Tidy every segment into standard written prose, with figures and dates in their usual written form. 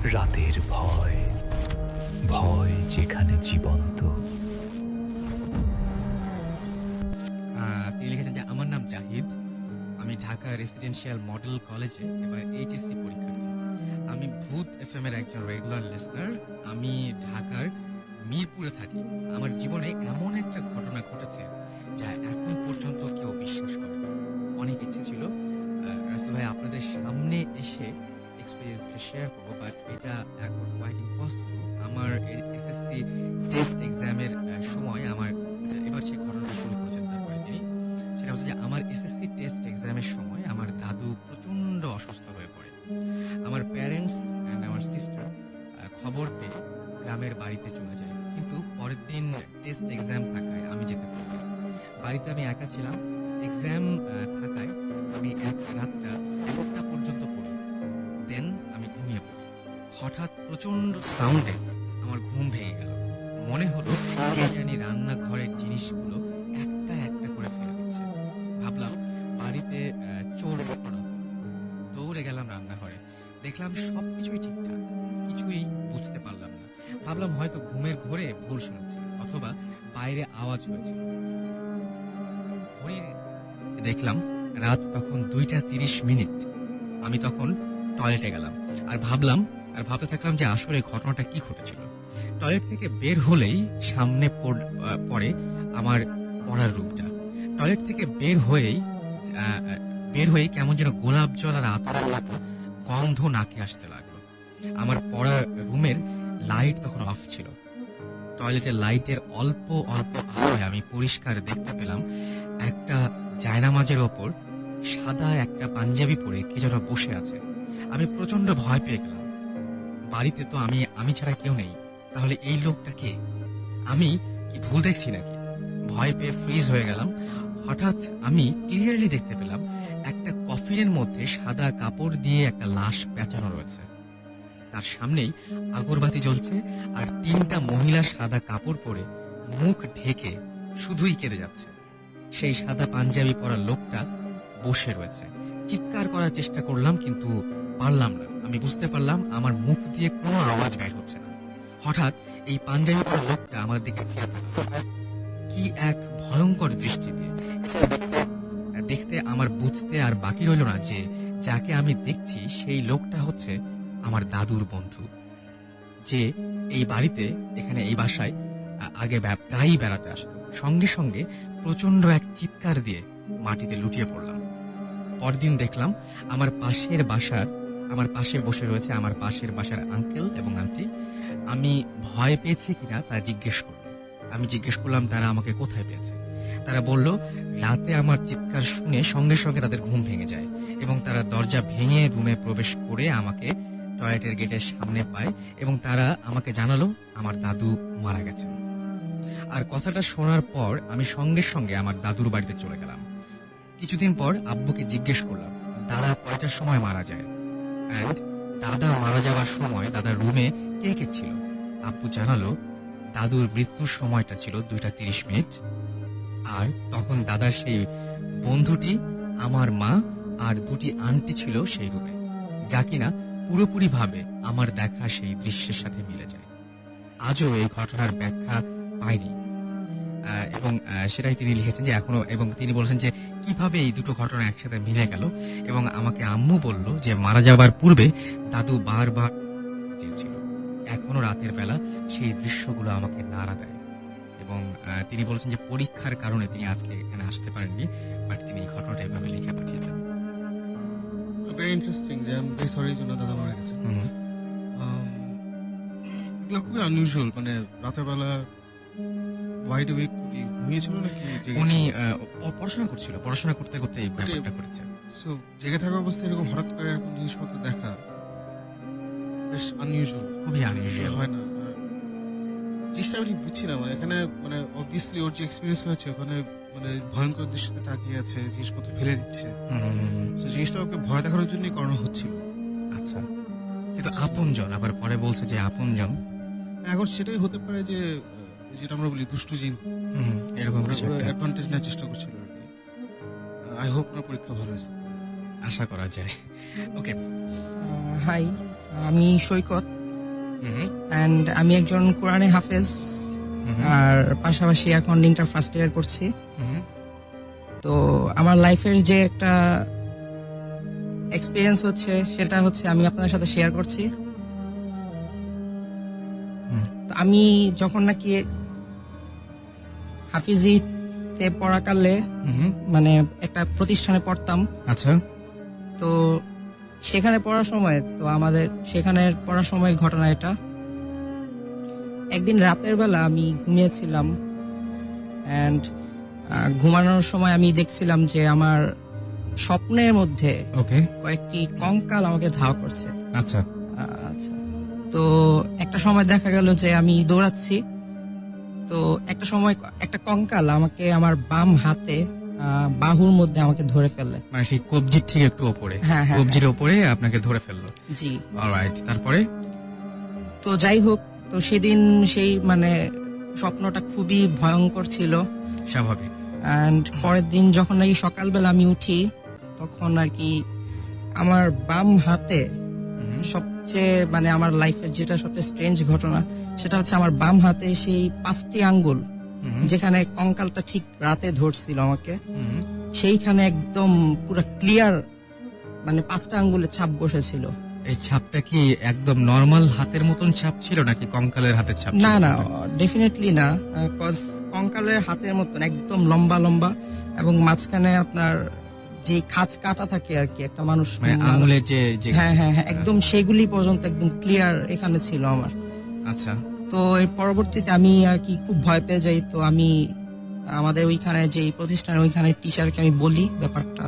রাতের ভয়, ভয় যেখানে জীবন্ত। তিনি লিখেছেন যে আমার নাম জাহিদ, আমি ঢাকা রেসিডেন্সিয়াল মডেল কলেজে এবার এইচএসসি পরীক্ষার্থী। আমি ভূত এফএম এর একজন রেগুলার লিসনার। আমি ঢাকার মিরপুরে থাকি। আমার জীবনে এমন একটা ঘটনা ঘটেছে যা এখন পর্যন্ত কেউ বিশ্বাস করে না। অনেক ইচ্ছে ছিল রাসেল ভাই আপনাদের সামনে এসে এক্সপেরিয়েন্সটা শেয়ার করবো, বাট এটা এখন কোয়াইট ইম্পসিবল। আমার এসএসসি টেস্ট এক্সামের সময় আমার এবার সেই ঘটনাটা শুরু করেছেন তারপরে তিনি। সেটা হচ্ছে যে আমার এসএসসি টেস্ট এক্সামের সময় আমার দাদু প্রচন্ড অসুস্থ হয়ে পড়ে। আমার প্যারেন্টস অ্যান্ড আমার সিস্টার খবর পেয়ে গ্রামের বাড়িতে চলে যায়, কিন্তু পরের দিন টেস্ট এক্সাম থাকায় আমি যেতে পারি না। বাড়িতে আমি একা ছিলাম। এক্সাম থাকায় আমি এক রাতটা 1টা পর্যন্ত পড়ি, দেন আমি ঘুমিয়ে পড়ি। হঠাৎ প্রচন্ড সাউন্ডে আমার ঘুম ভেঙে গেল। মনে হলো কে জানি রান্নাঘরের জিনিসগুলো একটা একটা করে ফেলে দিচ্ছে। ভাবলাম বাড়িতে চোর পড়াতো। দৌড়ে গেলাম রান্নাঘরে, দেখলাম সবকিছুই ঠিকঠাক, কিছুই বুঝতে পারলাম না। ভাবলাম হয়তো ঘুমের ঘোরে ভুল শুনেছি, অথবা বাইরে আওয়াজ হয়েছিল। ঘড়ির দেখলাম রাত তখন 2:30। আমি তখন টয়লেটে গেলাম আর ভাবতে থাকলাম যে আসলে ঘটনাটা কি ঘটেছিল। টয়লেট থেকে বের হলেই সামনে পড়ে আমার পড়ার রুমটা। টয়লেট থেকে বের হয়েই কেমন যেন গোলাপ জল আর আতরের মতো গন্ধ নাকে আসতে লাগলো। আমার পড়ার রুমের লাইট তখন অফ ছিল। টয়লেটের লাইটের অল্প অল্প আলোয় আমি পরিষ্কার দেখতে পেলাম একটা জায়নামাজের ওপর সাদা একটা পাঞ্জাবি পরে কে যেন বসে আছে। আমি প্রচন্ড ভয় পেয়ে গেলাম। বাড়িতে তো আমি ছাড়া কেউ নেই, তাহলে এই লোকটা কে? আমি কি ভুল দেখছি নাকি? ভয় পেয়ে ফ্রিজ হয়ে গেলাম। হঠাৎ আমি ক্লিয়ারলি দেখতে পেলাম একটা কফিনের মধ্যে সাদা কাপড় দিয়ে একটা লাশ পেঁচানো রয়েছে। তার সামনেই আগরবাতি জ্বলছে আর 3টা মহিলা সাদা কাপড় পরে মুখ ঢেকে শুধুই কেঁদে যাচ্ছে। সেই সাদা পাঞ্জাবি পরা লোকটা বসে রয়েছে। চিৎকার করার চেষ্টা করলাম, কিন্তু পারলাম না। আমি বুঝতে পারলাম আমার মুখ দিয়ে কোনো আওয়াজ বের হচ্ছে না। হঠাৎ এই পাঞ্জাবি পরা লোকটা আমার দিকে ফিরে তাকালো, কি এক ভয়ঙ্কর দৃষ্টি দিয়ে। দেখতে আমার বুঝতে আর বাকি রইল না যে যাকে আমি দেখছি সেই লোকটা হচ্ছে আমার দাদুর বন্ধু, যে এই বাড়িতে এখানে এই বাসায় আগে প্রায়ই বেড়াতে আসতো। সঙ্গে সঙ্গে প্রচন্ড এক চিৎকার দিয়ে মাটিতে লুটিয়ে পড়লাম। পরদিন দেখলাম আমার পাশে বসে রয়েছে আমার পাশের বাসার আঙ্কেল এবং আন্টি। আমি ভয় পেয়েছি কিনা তা আমি জিজ্ঞেস করলাম তারা আমাকে কোথায় পেয়েছে। তারা বলল রাতে আমার চিৎকার শুনে সঙ্গে সঙ্গে তাদের ঘুম ভেঙে যায় এবং তারা দরজা ভেঙে রুমে প্রবেশ করে আমাকে টয়লেটের গেটের সামনে পায় এবং তারা আমাকে জানালো আমার দাদু মারা গেছেন। আর কথাটা শোনার পর আমি সঙ্গে সঙ্গে আমার দাদুর বাড়িতে চলে গেলাম। কিছুদিন পর আব্বুকে জিজ্ঞেস করলাম দাদা কয়টার সময় মারা যায়, অ্যান্ড দাদা মারা যাওয়ার সময় দাদার রুমে কে কে ছিল। আব্বু জানালো দাদুর মৃত্যুর সময়টা ছিল 2:30, আর তখন দাদার সেই বন্ধুটি, আমার মা আর 2টি আন্টি ছিল সেই রুমে, যা কিনা পুরোপুরি ভাবে আমার দেখা সেই দৃশ্যের সাথে মিলে যায়। আজও এই ঘটনার ব্যাখ্যা পাইনি, এবং সেটাই তিনি লিখেছেন যে এখনো, এবং তিনি বলছেন যে কিভাবে এই দুটো ঘটনা একসাথে মিলে গেল। এবং আমাকে আম্মু বলল যে মারা যাবার পূর্বে দাদু বারবার চেয়েছিল। এখনো রাতের বেলা সেই দৃশ্যগুলো আমাকে নাড়া দেয়। এবং তিনি বলছেন যে পরীক্ষার কারণে তিনি আজকে এখানে আসতে পারেননি, বাট তিনি এই ঘটনাটা এভাবে লিখে পাঠিয়েছেন। ভেরি ইন্টারেস্টিং যে আমি ভেরি সরি জন্য দাদা মারা গেছে। এগুলো খুবই আনইউজুয়াল, মানে রাতের বেলা ওয়াইড উইক ঘুমিয়েছিল নাকি উনি পড়াশোনা করতে করতে এই ব্যাপারটা করেছে। সো জেগে থাকা অবস্থায় এরকম হঠাৎ করে এরকম জিনিসপত্র দেখা বেশ আনইউজুয়াল, খুবই আনইউজুয়াল হয় না। জিনিসটা আমি ঠিক বুঝছি না, মানে এখানে মানে অবভিয়াসলি ওর যে এক্সপিরিয়েন্স হয়েছে ওখানে মানে ভয়ঙ্কর দৃশ্যতে তাকিয়ে আছে, জিনিসপত্র ফেলে দিচ্ছে। তো জিনিসটা ওকে ভয় দেখানোর জন্যই করানো হচ্ছিল। আচ্ছা, কিন্তু আপনজন আবার পরে বলছে যে আপনজন, এখন সেটাই হতে পারে যে যেটা আমরা বলি দুষ্টু জিন, এরকম কিছু একটা অ্যাডভান্টেজ নেওয়ার চেষ্টা করছিল আর কি। আই হোপ না পরীক্ষা ভালো হয়েছে। আশা করা যায়। ওকে। হাই, আমি সৈকত অ্যান্ড আমি একজন কোরআনে হাফেজ, আর পাশাপাশি এখন ইন্টার ফার্স্ট ইয়ার করছি। তো আমার লাইফের যে একটা এক্সপিরিয়েন্স হচ্ছে সেটা হচ্ছে আমি আপনাদের সাথে শেয়ার করছি। তো আমি যখন নাকি হাফিজিতে পড়াকালে মানে একটা প্রতিষ্ঠানে পড়তাম। আচ্ছা। তো সেখানে পড়ার সময় তো আমাদের সেখানে পড়ার সময় ঘটনা এটা, একদিন রাতের বেলা আমি ঘুমিয়েছিলাম অ্যান্ড ঘুমানোর সময় আমি দেখছিলাম যে আমার স্বপ্নের মধ্যে ওকে। কয়েকটি কঙ্কাল আমাকে ধাওয়া করছে। আচ্ছা। আচ্ছা, তো একটা সময় দেখা গেল যে আমি দৌড়াচ্ছি, তো একটা সময় একটা কঙ্কাল আমাকে আমার বাম হাতে বাহুর মধ্যে আমাকে ধরে ফেললে, মানে সেই কবজির ঠিক একটু উপরে। হ্যাঁ, হ্যাঁ, কবজির উপরে আপনাকে ধরে ফেললো। জি। অলরাইট, তারপরে? তো যাই হোক, তো সেদিন সেই মানে স্বপ্নটা খুবই ভয়ঙ্কর ছিল। স্বাভাবিক। অ্যান্ড পরের দিন যখন নাকি সকালবেলা আমি উঠি তখন আর কি আমার বাম হাতে সবচেয়ে মানে আমার লাইফের যেটা সবচেয়ে স্ট্রেঞ্জ ঘটনা সেটা হচ্ছে আমার বাম হাতে সেই 5টি আঙ্গুল যেখানে কঙ্কালটা ঠিক রাতে ধরছিল আমাকে, সেইখানে একদম পুরো ক্লিয়ার মানে 5টা আঙ্গুলের ছাপ বসেছিল। এই ছাপটা কি একদম নরমাল হাতের মতন ছাপ ছিল নাকি কঙ্কালের হাতের ছাপ ছিল? না না, ডেফিনেটলি না, কজ কঙ্কালের হাতের মতন একদম লম্বা লম্বা এবং মাঝখানে আপনার যে খাঁজ কাটা থাকে আর কি একটা মানুষ মানে আঙুলের যে হ্যাঁ হ্যাঁ হ্যাঁ, একদম সেগুলি পর্যন্ত একদম ক্লিয়ার এখানে ছিল আমার। আচ্ছা। তো এর পরবর্তীতে আমি আর কি খুব ভয় পেয়ে যাই। তো আমি আমাদের ওইখানে যে প্রতিষ্ঠানে ওইখানে টিচারকে আমি বলি ব্যাপারটা,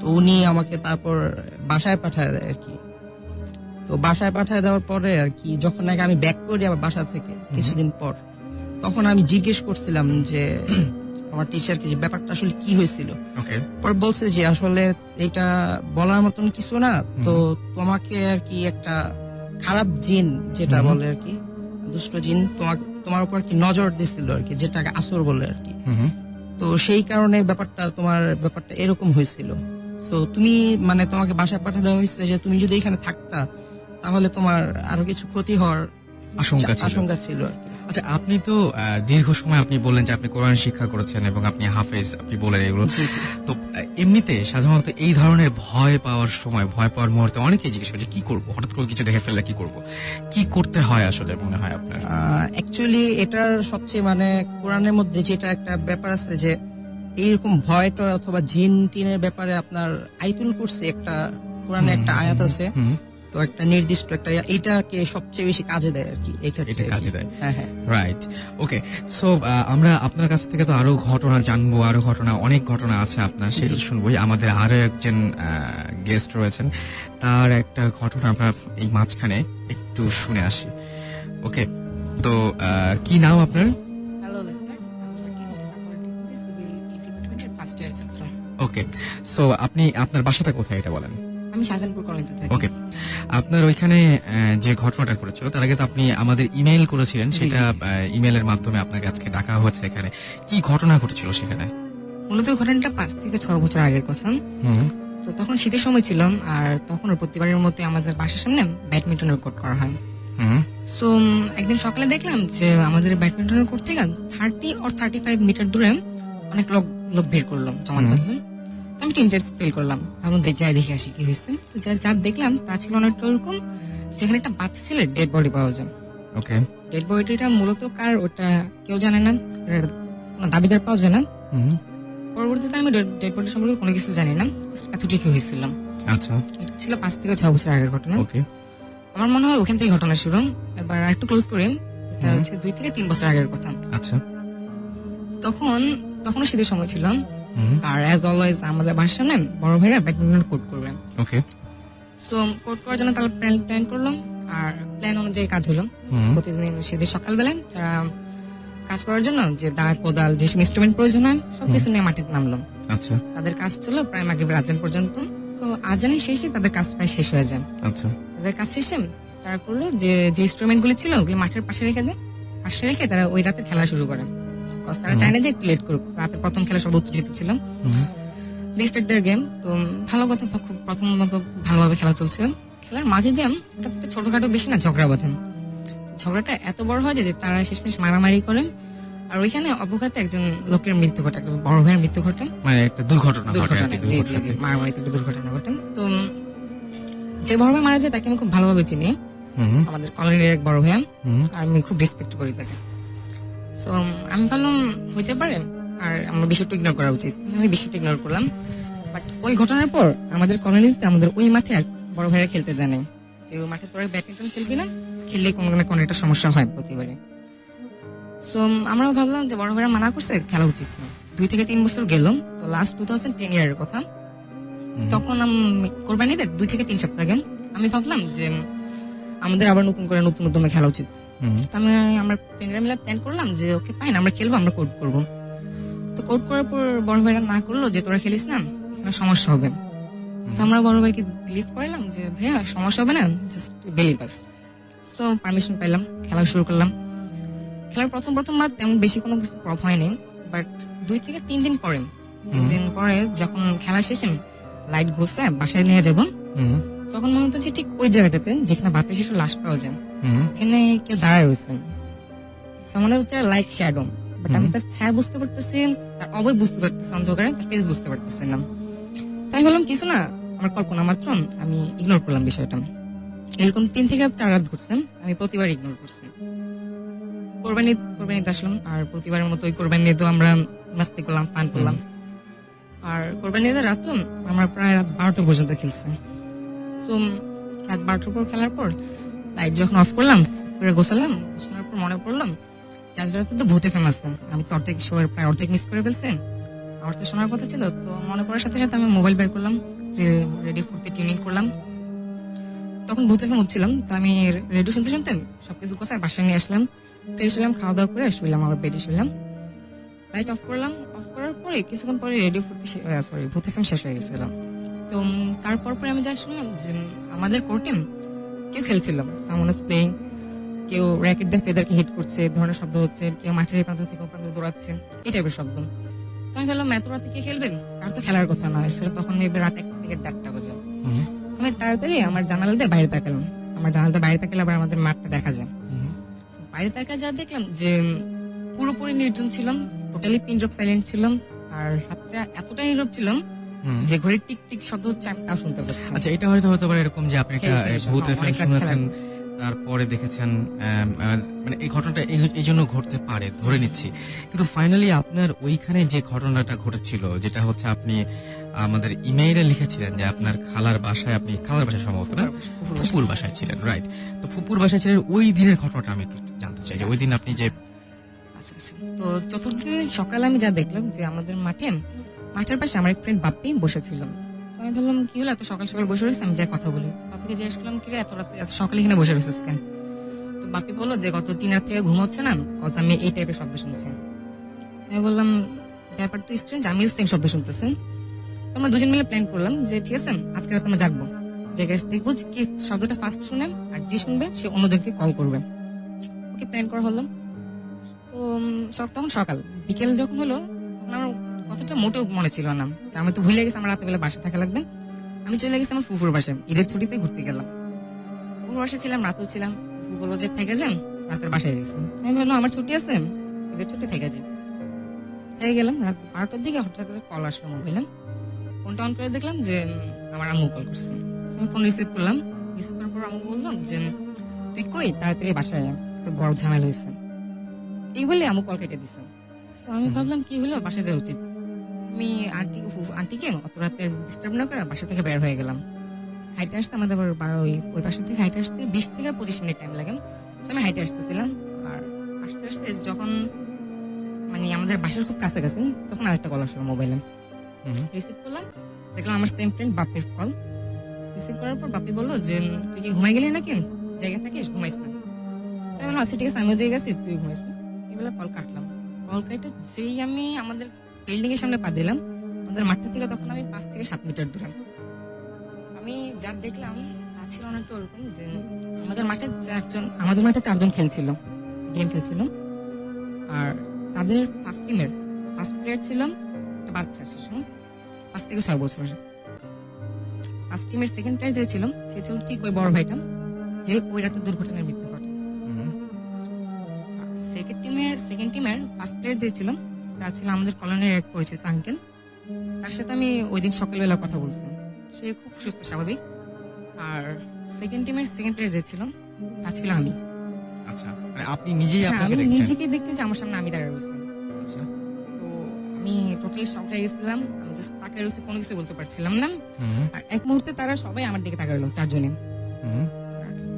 তো উনি আমাকে তারপর বাসায় পাঠায় দেয় আর কি। তো বাসায় পাঠায় দেওয়ার পরে আর কি যখন নাকি আমি ব্যাক করি আবার বাসা থেকে কিছুদিন পর, তখন আমি জিজ্ঞেস করছিলাম যে আমার টিচারকে যে ব্যাপারটা আসলে কি হয়েছিল। ওকে। পরে বলছে যে আসলে এটা বলার মতন কিছু না, তো তোমাকে আর কি একটা খারাপ জিন যেটা বলে আর কি, দুষ্ট জিন তোমার উপর কি নজর দিছিল আর কি, যেটাকে আসর বলে আর কি। তো সেই কারণে তোমার ব্যাপারটা এরকম হয়েছিল। সো তুমি মানে তোমাকে বাসায় পাঠিয়ে দেওয়া হয়েছে যে তুমি যদি এখানে থাকতা তাহলে তোমার আরো কিছু ক্ষতি হওয়ার আশঙ্কা ছিল আর কি। আচ্ছা, আপনি তো দীর্ঘ সময় আপনি বললেন যে আপনি কোরআন শিক্ষা করেছেন এবং আপনি হাফেজ, আপনি বলেন এগুলো। তো এমনিতে সাধারণত এই ধরনের ভয় পাওয়ার সময়, ভয় পাওয়ার মুহূর্তে অনেকেই জিজ্ঞেস করে যে কি করবো, হঠাৎ করে কিছু দেখে ফেললে কি করব, কি করতে হয় আসলে মনে হয় আপনার? অ্যাকচুয়ালি এটার সবচেয়ে মানে কোরআনের মধ্যে যেটা একটা ব্যাপার আছে যে এইরকম ভয়টা অথবা জিন টিনের ব্যাপারে আপনার আয়াতুল কুরসি একটা কোরআনে একটা আয়াত আছে, তো একটা নির্দিষ্ট একটা এইটাকে সবচেয়ে বেশি কাজে দেয় আর কি, এটা কাজে দেয়। হ্যাঁ হ্যাঁ, রাইট। ওকে, সো আমরা আপনার কাছ থেকে তো আরো ঘটনা জানবো, আরো অনেক ঘটনা আছে আপনার, সেটা শুনবোই। আমাদের আরো একজন গেস্ট রয়েছেন, তার একটা ঘটনা আমরা এই মাঝখানে একটু শুনে আসি। ওকে, তো কি নাম আপনার? হ্যালো লিসনার্স, আমি পলিটেকনিক সিভিল ডিপার্টমেন্টের ফার্স্ট ইয়ার ছাত্র। ওকে, সো আপনি আপনার বাসাটা কোথায় এটা বলেন? আমি শাহজাহানপুর কলোনিতে থাকি। ওকে, আপনার ওইখানে যে ঘটনাটা করেছিল তার আগে তো আপনি আমাদের ইমেইল করেছিলেন, সেটা ইমেইলের মাধ্যমে আপনাকে আজকে ডাকা হয়েছে এখানে। কি ঘটনা ঘটেছিল সেখানে? মূলত ঘটনাটা 5 থেকে 6 বছর আগের কথা। তো তখন শীতের সময় ছিল, আর তখন প্রতিবারের মতো আমাদের বাসার সামনে ব্যাডমিন্টনের কোর্ট করা হয়। সো একদিন সকালে দেখলাম যে আমাদের ব্যাডমিন্টনের কোর্ট থেকে 30 or 35 মিটার দূরে অনেক লোক ভিড় করলো, জমা করলাম। আমি একটু ইন্টারেস্ট ফিল করলাম, আমি যাই দেখে আসি কি হয়েছে। তো যা দেখলাম তা ছিল অনেকটা ওরকম, যেখানে একটা বাচ্চা ছেলের ডেড বডি পাওয়া যায়। ওকে, ডেড বডিটা মূলত কার ওটা কেউ জানে না, কোনো দাবিদার পাওয়া যায় না। পরবর্তীতে আমি ডেড বডি সম্পর্কে কোনো কিছু জানি না, এতটুকু হয়েছিলাম। আচ্ছা, এটা ছিল 5 থেকে 6 বছর আগের ঘটনা। ওকে, আমার মনে হয় ওখান থেকে ঘটনা শুরু। এবার একটু ক্লোজ করি, এটা হচ্ছে 2 থেকে 3 বছর আগের কথা। আচ্ছা, তখনও শীতের সময় ছিল, আর অ্যাজ অলওয়েজ আমাদের বাসার সামনে বড় ভাইরা ব্যাডমিন্টন কোর্ট করবেন। ওকে, সো কোর্ট করার জন্য তারা প্ল্যান করলাম, আর প্ল্যান অনুযায়ী কাজ হলো। প্রতিদিন সেদিন সকালবেলায় তারা কাজ করার জন্য যে দা, কোদাল, যেসব ইনস্ট্রুমেন্ট প্রয়োজন হয় সবকিছু নিয়ে মাটিতে নামলো। আচ্ছা, তাদের কাজ ছিল প্রায় মাগরিবের আজান পর্যন্ত। তো আজানের শেষে তাদের কাজ প্রায় শেষ হয়ে যায়। আচ্ছা, তাদের কাজ শেষে তারা করলো যে ইনস্ট্রুমেন্ট গুলি ছিল ওগুলি মাঠের পাশে রেখে তারা ওই রাতে খেলা শুরু করে। তারা চায় না যে একটু লেট করুক, রাতের প্রথম খেলা সব উত্তেজিত ছিল। They start there game. তো ভালো কথা, খুব প্রথমত ভালোভাবে খেলা চলছে। খেলার মাঝে দিয়ে হঠাৎ একটা ছোটখাটো বেশি না ঝগড়া বাঁধেন। ঝগড়াটা এত বড় হয় যে তারা শেষমেশ মারামারি করেন, আর ওইখানে অবগত একজন লোকের মৃত্যু ঘটে, একটা বড় ভাইয়ের মৃত্যু ঘটে। মানে একটা দুর্ঘটনা ঘটে আর দুর্ঘটনা, কি, জি জি দুর্ঘটনা। জি, মারামারিতে একটা দুর্ঘটনা ঘটে। তো যে বড় ভাই মারা যায় তাকে আমি খুব ভালোভাবে চিনি, হুম, আমাদের কলোনির এক বড় ভাইয়া, হুম, আর আমি খুব রেসপেক্ট করি তাকে। সো আমি ভাবলাম হইতে পারে, আর আমার বিষয়টা ইগনোর করা উচিত। আমি বিষয়টা ইগনোর করলাম। বাট ওই ঘটনার পর আমাদের কলোনিতে আমাদের ওই মাঠে আর বড় ভাইরা খেলতে দেয় নাই, যে ওই মাঠে তোরা ব্যাডমিন্টন খেলবি না, খেললে কোনো না কোনো একটা সমস্যা হয় প্রতিবারে। সো আমরাও ভাবলাম যে বড় ভাইরা মানা করছে, খেলা উচিত না। 2 থেকে 3 বছর গেল, তো লাস্ট 2010 ইয়ারের কথা। তখন আমি কোরবানিদের 2 থেকে 3 সপ্তাহ আগে আমি ভাবলাম যে আমাদের আবার নতুন করে নতুন উদ্যমে খেলা উচিত। হুম, তো আমি আমার ফ্রেন্ডরা মিলে প্ল্যান করলাম যে ওকে ফাইন, আমরা খেলবো, আমরা কোর্ট করবো। তো কোর্ট করার পর বড় ভাইরা না করলো যে তোরা খেলিস না, এখানে সমস্যা হবে। তো আমরা বড় ভাইকে বিলিভ করলাম যে ভাইয়া সমস্যা হবে না, জাস্ট বিলিভ আস। সো পারমিশন পাইলাম, খেলা শুরু করলাম। খেলার প্রথম রাত তেমন বেশি কোনো কিছু প্রভাব হয়নি, বাট 2 থেকে 3 দিন পরে, 3 দিন পরে যখন খেলা শেষে লাইট ঘুরছে বাসায় নিয়ে যাব, হুম, তখন মনে হতো যে ঠিক ওই জায়গাটাতে যেখানে বাচ্চা শিশু লাশ পাওয়া যায়, হুম, এখানে কেউ দাঁড়ায় রয়েছে। সামনে হচ্ছে লাইক শ্যাডো, বাট আমি তার ছায়া বুঝতে পারতেছি, তার অবয় বুঝতে পারতেছি, অন্ধকারে তার ফেস বুঝতে পারতেছি না। তাই বললাম কিছু না, আমার কল্পনা মাত্র, আমি ইগনোর করলাম বিষয়টা। এরকম 3 থেকে 4 রাত ঘটছে, আমি প্রতিবার ইগনোর করছি। কোরবানিতে আসলাম, আর প্রতিবারের মতো ওই কোরবানি নিয়ে তো আমরা মাস্তি করলাম, ফান করলাম। আর কোরবানি ঈদের রাত আমরা প্রায় রাত 12টা পর্যন্ত খেলছি। সো রাত 12টার পর খেলার পর লাইট যখন অফ করলাম, গোছালার পর মনে পড়লাম যার রাতে তো ভূতে ফেমাস, আমি তো অর্ধেক শোয়ের প্রায় অর্ধেক মিস করে ফেলছি। আমার তো শোনার কথা ছিল, তো মনে পড়ার সাথে সাথে আমি মোবাইল বের করলাম, রেডিও 4 টিউনিং করলাম। তখন ভূতে ফেম উঠছিলাম, তো আমি রেডিও শুনতে শুনতে সবকিছু গোছায় বাসায় নিয়ে আসলাম, ফ্রেশ হলাম, খাওয়া দাওয়া করে শুইলাম, আবার বেডে শুইলাম। লাইট অফ করলাম, অফ করার পরে কিছুক্ষণ পরে রেডিও ভূত এফএম শেষ হয়ে গেছিল। তো তারপর পরে আমি যা শুনলাম যে আমাদের কোর্টে কেউ খেলছিল, সামওয়ান ইজ প্লেইং, কেউ র্যাকেট দিয়ে ফেদারকে হিট করছে, এই ধরনের শব্দ হচ্ছে, কেউ মাঠের এই প্রান্ত থেকে ও প্রান্ত দৌড়াচ্ছে, এই টাইপের শব্দ। তো আমি ভাবলাম এত রাতে কে খেলবেন, কার তো খেলার কথা না, এছাড়া তখন মেবি রাত 1 থেকে 1:30 বাজে। আমি তাড়াতাড়ি আমার জানালা দিয়ে বাইরে তাকালাম, আমার জানালাতে বাইরে তাকালে আবার আমাদের মাঠটা দেখা যায়। So, বাইরে তাকা যা দেখলাম যে পুরোপুরি নির্জন ছিলাম, টোটালি পিন ড্রপ সাইলেন্ট ছিলাম, আর রাতটা এতটাই নীরব ছিলাম যে ঘড়ির টিক টিক শব্দ হচ্ছে আমি তাও শুনতে পাচ্ছি। আচ্ছা, এটা হয়তো হতে পারে এরকম যে আপনি একটা খেলছে, ভূত হ্যাঁ, এফএম অনেক রাত শুনেছেন, তারপরে দেখেছেন, মানে এই ঘটনাটা এই জন্য ঘটতে পারে ধরে নিচ্ছি। কিন্তু ফাইনালি আপনার ওইখানে যে ঘটনাটা ঘটেছিল, যেটা হচ্ছে আপনি আমাদের ইমেইলে লিখেছিলেন যে আপনার খালার বাসায় সম্ভবত না, ফুপুর বাসায় ছিলেন, রাইট? তো ফুপুর বাসায় ছিলেন, ওই দিনের ঘটনাটা আমি একটু জানতে চাই, যে ওই দিন আপনি যে আচ্ছা আচ্ছা। তো চতুর্থ দিন সকালে আমি যা দেখলাম যে আমাদের মাঠের পাশে আমার এক ফ্রেন্ড বাপ্পি বসেছিল। তো আমি ভাবলাম কি হলো, এত সকাল সকাল বসে রয়েছে, আমি যা কথা বলি। বাপ্পিকে জিজ্ঞেস করলাম কি রে এত রাতে এত সকালে এখানে বসে রয়েছিস কেন? তো বাপ্পি বললো যে গত 3 রাত থেকে ঘুম হচ্ছে না, কজ আমি এই টাইপের শব্দ শুনছি। আমি বললাম ব্যাপার তো স্ট্রেঞ্জ, আমিও সেম শব্দ শুনতেছি। তো আমরা দুজন মিলে প্ল্যান করলাম যে ঠিক আছে আজকে রাতে আমরা জাগবো, জেগে দেখবো যে কি শব্দটা ফার্স্ট শুনে, আর যে শুনবে সে অন্যজনকে কল করবে। ওকে প্ল্যান করা হলো। তো তখন সকাল বিকেল যখন হলো, তখন আমার কথাটা মোটেও মনে ছিল না, যে আমি তো ভুলে গেছি আমার রাতে বেলা বাসায় থাকা লাগবে। আমি চলে গেছি আমার ফুফুর বাসায়, ঈদের ছুটিতে ঘুরতে গেলাম। ফুফুর বাসায় ছিলাম, রাতেও ছিলাম। ফুফু বললো যে থেকে যান, রাতের বাসায় গেছি। আমি বললাম আমার ছুটি আছে, ঈদের ছুটি থেকে যাই। থেকে গেলাম, রাত 12টার দিকে হঠাৎ কল আসলো মোবাইলে। ফোনটা অন করে দেখলাম যে আমার আম্মু কল করছে। আমি ফোন রিসিভ করলাম, রিসিভ করার পর আম্মু বললাম যে তুই কই, তাড়াতাড়ি বাসায় আয়, একটা বড় ঝামেলা হয়েছে। এই বলে আম্মু কল কেটে দিছে। তো আমি ভাবলাম কি হলো, বাসায় যাওয়া উচিত। আমি আন্টিকে অত রাতে ডিস্টার্ব না করে বাসা থেকে বের হয়ে গেলাম। হাইটে আসতে আমাদের ওই বাসা থেকে হাইটে আসতে 20 থেকে 25 মিনিট টাইম লাগে। তো আমি হাইটে আসতেছিলাম, আর আস্তে আস্তে যখন মানে আমাদের বাসার খুব কাছাকাছি, তখন আরেকটা কল আসলো মোবাইলে। রিসিভ করলাম, দেখলাম আমার সেম ফ্রেন্ড বাপ্পির কল। রিসিভ করার পর বাপ্পি বললো যে তুই কি ঘুমাই গেলি নাকি, জায়গা থাকিস, ঘুমাইস না? তাই বললাম আচ্ছা ঠিক আছে, আমিও জায়গা আছি, তুই ঘুমাইস না। এবেলা কল কাটলাম। কল কেটে যেই আমি আমাদের বিল্ডিং এর সামনে পা দিলাম, আমাদের মাঠটা থেকে তখন আমি 5 থেকে 7 মিটার দূরে। আমি যা দেখলাম তা ছিল অনেকটা ওরকম যে আমাদের মাঠে 4জন খেলছিল, গেম খেলছিল। আর তাদের ফার্স্ট টিমের ফার্স্ট প্লেয়ার ছিল একটা বাচ্চা শিশু, 5 থেকে 6 বছর। ফার্স্ট টিমের সেকেন্ড প্লেয়ার যে ছিল সে ছিল ঠিক ওই বড় ভাইটা যে ওই রাতে দুর্ঘটনায় মৃত্যু ঘটে। সেকেন্ড টিমের ফার্স্ট প্লেয়ার যে ছিল তা ছিল আমাদের কলোনির এক পরিচিত আঙ্কেল। তার সাথে আমি ওই দিন সকালবেলা কথা বলছি, সে খুব সুস্থ স্বাভাবিক। আর সেকেন্ড টিমের সেকেন্ড প্লেয়ার যে ছিল তা ছিল আমি। আচ্ছা, মানে আপনি নিজেই হ্যাঁ, আপনাকে আমি দেখছেন? নিজেকে দেখছি যে আমার সামনে আমি দাঁড়িয়ে রয়েছি। আচ্ছা। তো আমি টোটালি শক হয়ে গেছিলাম, আমি জাস্ট তাকিয়ে রয়েছি, কোনো কিছু বলতে পারছিলাম না। হুম, আর এক মুহূর্তে তারা সবাই আমার দিকে তাকালো, 4 জনে। হুম,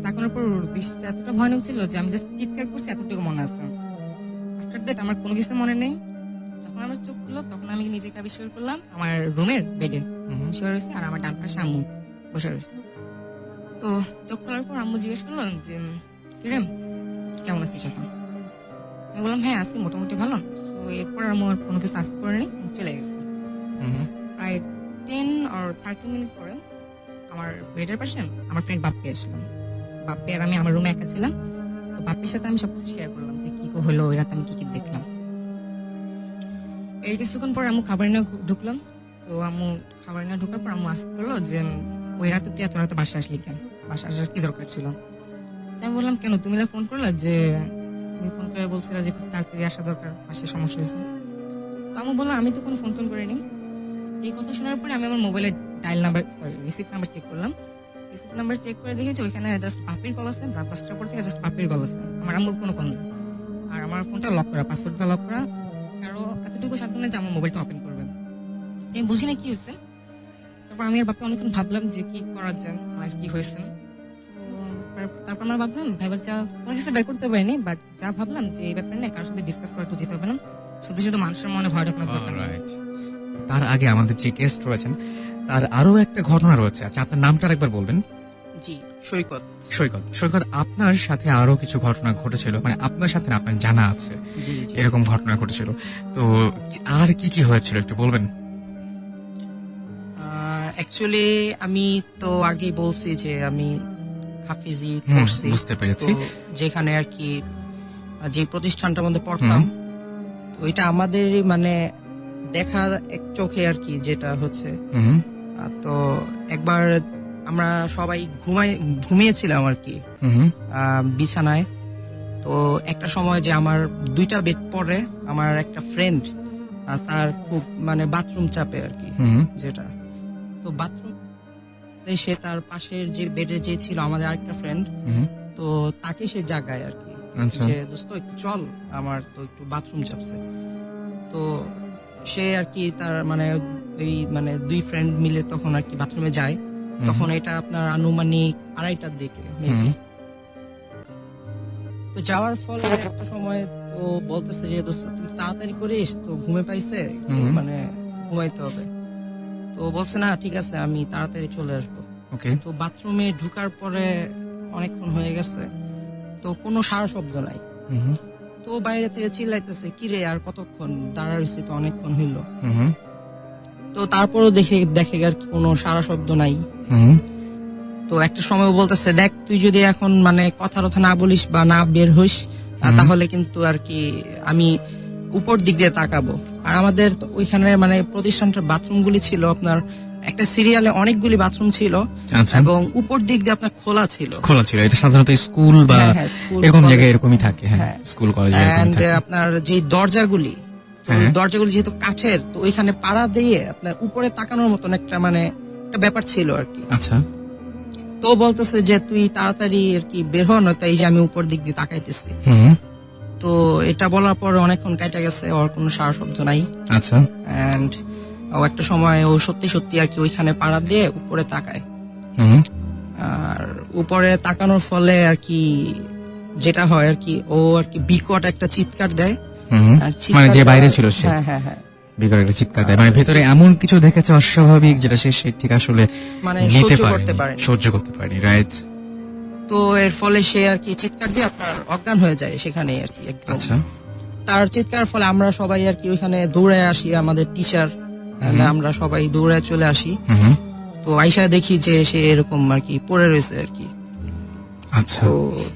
তাকানোর পর দৃষ্টিটা এতটা ভয়ানক ছিল যে আমি জাস্ট চিৎকার করছি, এতটুকু মনে আছে। আফটার দ্যাট আমার কোনো কিছু মনে নেই। যখন আমার চোখ খুললো তখন আমি নিজেকে আবিষ্কার করলাম আমার রুমের বেডে হুম, শুয়ে রয়েছে, আর আমার ডান পাশে আম্মু বসে রয়েছে। তো চোখ খোলার পর আম্মু জিজ্ঞেস করলো যে কিরে কেমন আছিস এখন? আমি বললাম হ্যাঁ আছি, মোটামুটি ভালো। তো এরপর আম্মু আর কোনো কিছু আস্তে করেনি, চলে গেছে। হুম, প্রায় 10 or 30 মিনিট পরে আমার বেডের পাশে আমার ফ্রেন্ড বাপ্পি আসলাম। বাপ্পি আর আমি আমার রুমে একা ছিলাম। তো বাপ্পির সাথে আমি সবকিছু শেয়ার করলাম যে কি হলো ওই রাতে আমি কি দেখলাম। এই কিছুক্ষণ পর আম্মু খাবার নিয়ে ঢুকলাম। তো আম্মু খাবার নিয়ে ঢোকার পর আম্মু আস্ক করলো যে ওই রাতে তুই এত রাতে বাসা আসলি কেন? বাসা আসার কি দরকার ছিল? তো আমি বললাম কেন, তুমি না ফোন করলা যে তুমি ফোন করে বলছিলে যে খুব তাড়াতাড়ি আসা দরকার, বাসায় সমস্যা হয়েছে। তো আম্মু বললাম আমি তো কোনো ফোন টোন করিনি। এই কথা শোনার পরে আমি আমার মোবাইলের রিসিপ্ট নাম্বার চেক করলাম। রিসিপ্ট নাম্বার চেক করে দেখেছি ওইখানে জাস্ট বাপির কল আছে, রাত 10টার পর থেকে জাস্ট বাপির কল আছে, আমার আম্মুর কোনো কল নেই। আর আমার ফোনটা লক করা, পাসওয়ার্ডটা লক করা, কারো এতটুকু সাবধানে যে আমার মোবাইলটা ওপেন করবেন। আমি বুঝি না কি হয়েছে। তারপর আমি আর বাপকে অনেকক্ষণ ভাবলাম যে কি করা যায়, আমার কি হয়েছে। তো তারপর আমরা ভাবলাম যা কোনো কিছু বের করতে পারিনি, বাট যা ভাবলাম যে এই ব্যাপারে নিয়ে কারোর সাথে ডিসকাস করা উচিত হবে না, শুধু শুধু মানুষের মনে ভয় ঢোকানোর দরকার নেই। অলরাইট। তার আগে আমাদের যে গেস্ট রয়েছেন তার আরো একটা ঘটনা রয়েছে। আচ্ছা, আপনার নামটা একবার বলবেন? জি, সৈকত। সৈকত, আপনার সাথে আরো কিছু ঘটনা ঘটেছিল, মানে আপনার সাথে না আপনার জানা আছে জি জি। এরকম ঘটনা ঘটেছিল, তো আর কি কি হয়েছিল একটু বলবেন? অ্যাকচুয়ালি আমি তো আগেই বলছি যে আমি হাফিজি হুম, পড়ছি, বুঝতে তো পেরেছি। যেখানে আর কি যে প্রতিষ্ঠানটার মধ্যে পড়তাম, তো এটা আমাদের মানে দেখা এক চোখে আর কি যেটা হচ্ছে। হুম, তো একবার আমরা সবাই ঘুমিয়েছিলাম আর কি হুম, বিছানায়। তো একটা সময় যে আমার 2টা বেড পরে আমার একটা ফ্রেন্ড তার খুব মানে বাথরুম চাপে আর কি হুম, যেটা, তো বাথরুম সে তার পাশের যে বেডে যে ছিল আমাদের আরেকটা ফ্রেন্ড, হুম, তো তাকে সে জাগায় আর কি আচ্ছা, যে দোস্ত একটু চল, আমার তো একটু বাথরুম চাপছে। তো সে আর কি তার মানে এই মানে 2 ফ্রেন্ড মিলে তখন আর কি বাথরুমে যায়। তখন এটা আপনার আনুমানিক 2:30টার দিকে maybe। তো যাওয়ার ফলে একটা সময় তো বলতেছে যে দোস্ত তুমি তাড়াতাড়ি করিস, তো ঘুমে পাইছে, একটু মানে ঘুমাইতে হবে। তো বলছে না ঠিক আছে আমি তাড়াতাড়ি চলে আসবো। ওকে, তো বাথরুমে ঢুকার পরে অনেকক্ষণ হয়ে গেছে, তো কোনো সারা শব্দ নাই। হুম, তো বাইরে থেকে চিল্লাইতেছে কিরে আর কতক্ষণ দাঁড়া রয়েছে, তো অনেকক্ষণ হইলো। হুম, তো তারপরও দেখে আর কি কোনো সারা শব্দ নাই। হুম, তো একটা সময় বলতেছে দেখ তুই যদি এখন মানে কথা না বলিস বা না বের হইস, তাহলে কিন্তু আর কি আমি উপর দিক দিয়ে তাকাবো। আর আমাদের তো ওইখানে মানে প্রতিষ্ঠানটার বাথরুম গুলি ছিল আপনার একটা সিরিয়ালে অনেকগুলি বাথরুম ছিল, আচ্ছা, এবং উপর দিক দিয়ে আপনার খোলা ছিল। খোলা ছিল। এটা সাধারণত স্কুল বা হ্যাঁ, হ্যাঁ, স্কুল, এরকম কলেজ। জায়গায় এরকমই থাকে। হ্যাঁ, হ্যাঁ। স্কুল কলেজে এরকমই And থাকে। আপনার যে দরজাগুলি, তো হ্যাঁ। দরজাগুলি যেহেতু কাঠের, তো ওইখানে পাড়া দিয়ে আপনার উপরে তাকানোর মতন একটা মানে একটা ব্যাপার ছিল আর কি। আচ্ছা, তো বলতেছে যে তুই তাড়াতাড়ি আর কি বের হ, নয়তো এই যে আমি উপর দিক দিয়ে তাকাইতেছি। হুম, তো এটা বলার পর অনেকক্ষণ কেটে গেছে, ওর কোনো সারা শব্দ নাই। আচ্ছা, এন্ড ও একটা সময় ও সত্যি সত্যি আর কি ওইখানে পাড়া দিয়ে উপরে তাকায়। হুম, আর উপরে তাকানোর ফলে আর কি যেটা হয় আর কি ও আর কি বিকট একটা চিৎকার দেয়। হুম, আর মানে যে চিৎকার বাইরে দেওয়ার- ছিল সে হ্যাঁ হ্যাঁ হ্যাঁ, বিকট একটা চিৎকার দেয়, মানে ভেতরে এমন কিছু দেখেছে অস্বাভাবিক যেটা সে ঠিক আসলে মানে নিতে সহ্য করতে পারেনি, পারে। সহ্য করতে পারেনি। রাইট। তো এর ফলে সে আর কি চিৎকার দিয়ে আপনার অজ্ঞান হয়ে যায় সেখানে আর কি একদম। আচ্ছা, তার চিৎকার ফলে আমরা সবাই আর কি ওইখানে দৌড়ে আসি, আমাদের টিচার আমরা সবাই দৌড়ে চলে আসি। হুম, তো আইসা দেখি যে সে এরকম আর কি পড়ে রয়েছে আর কি। আচ্ছা, তো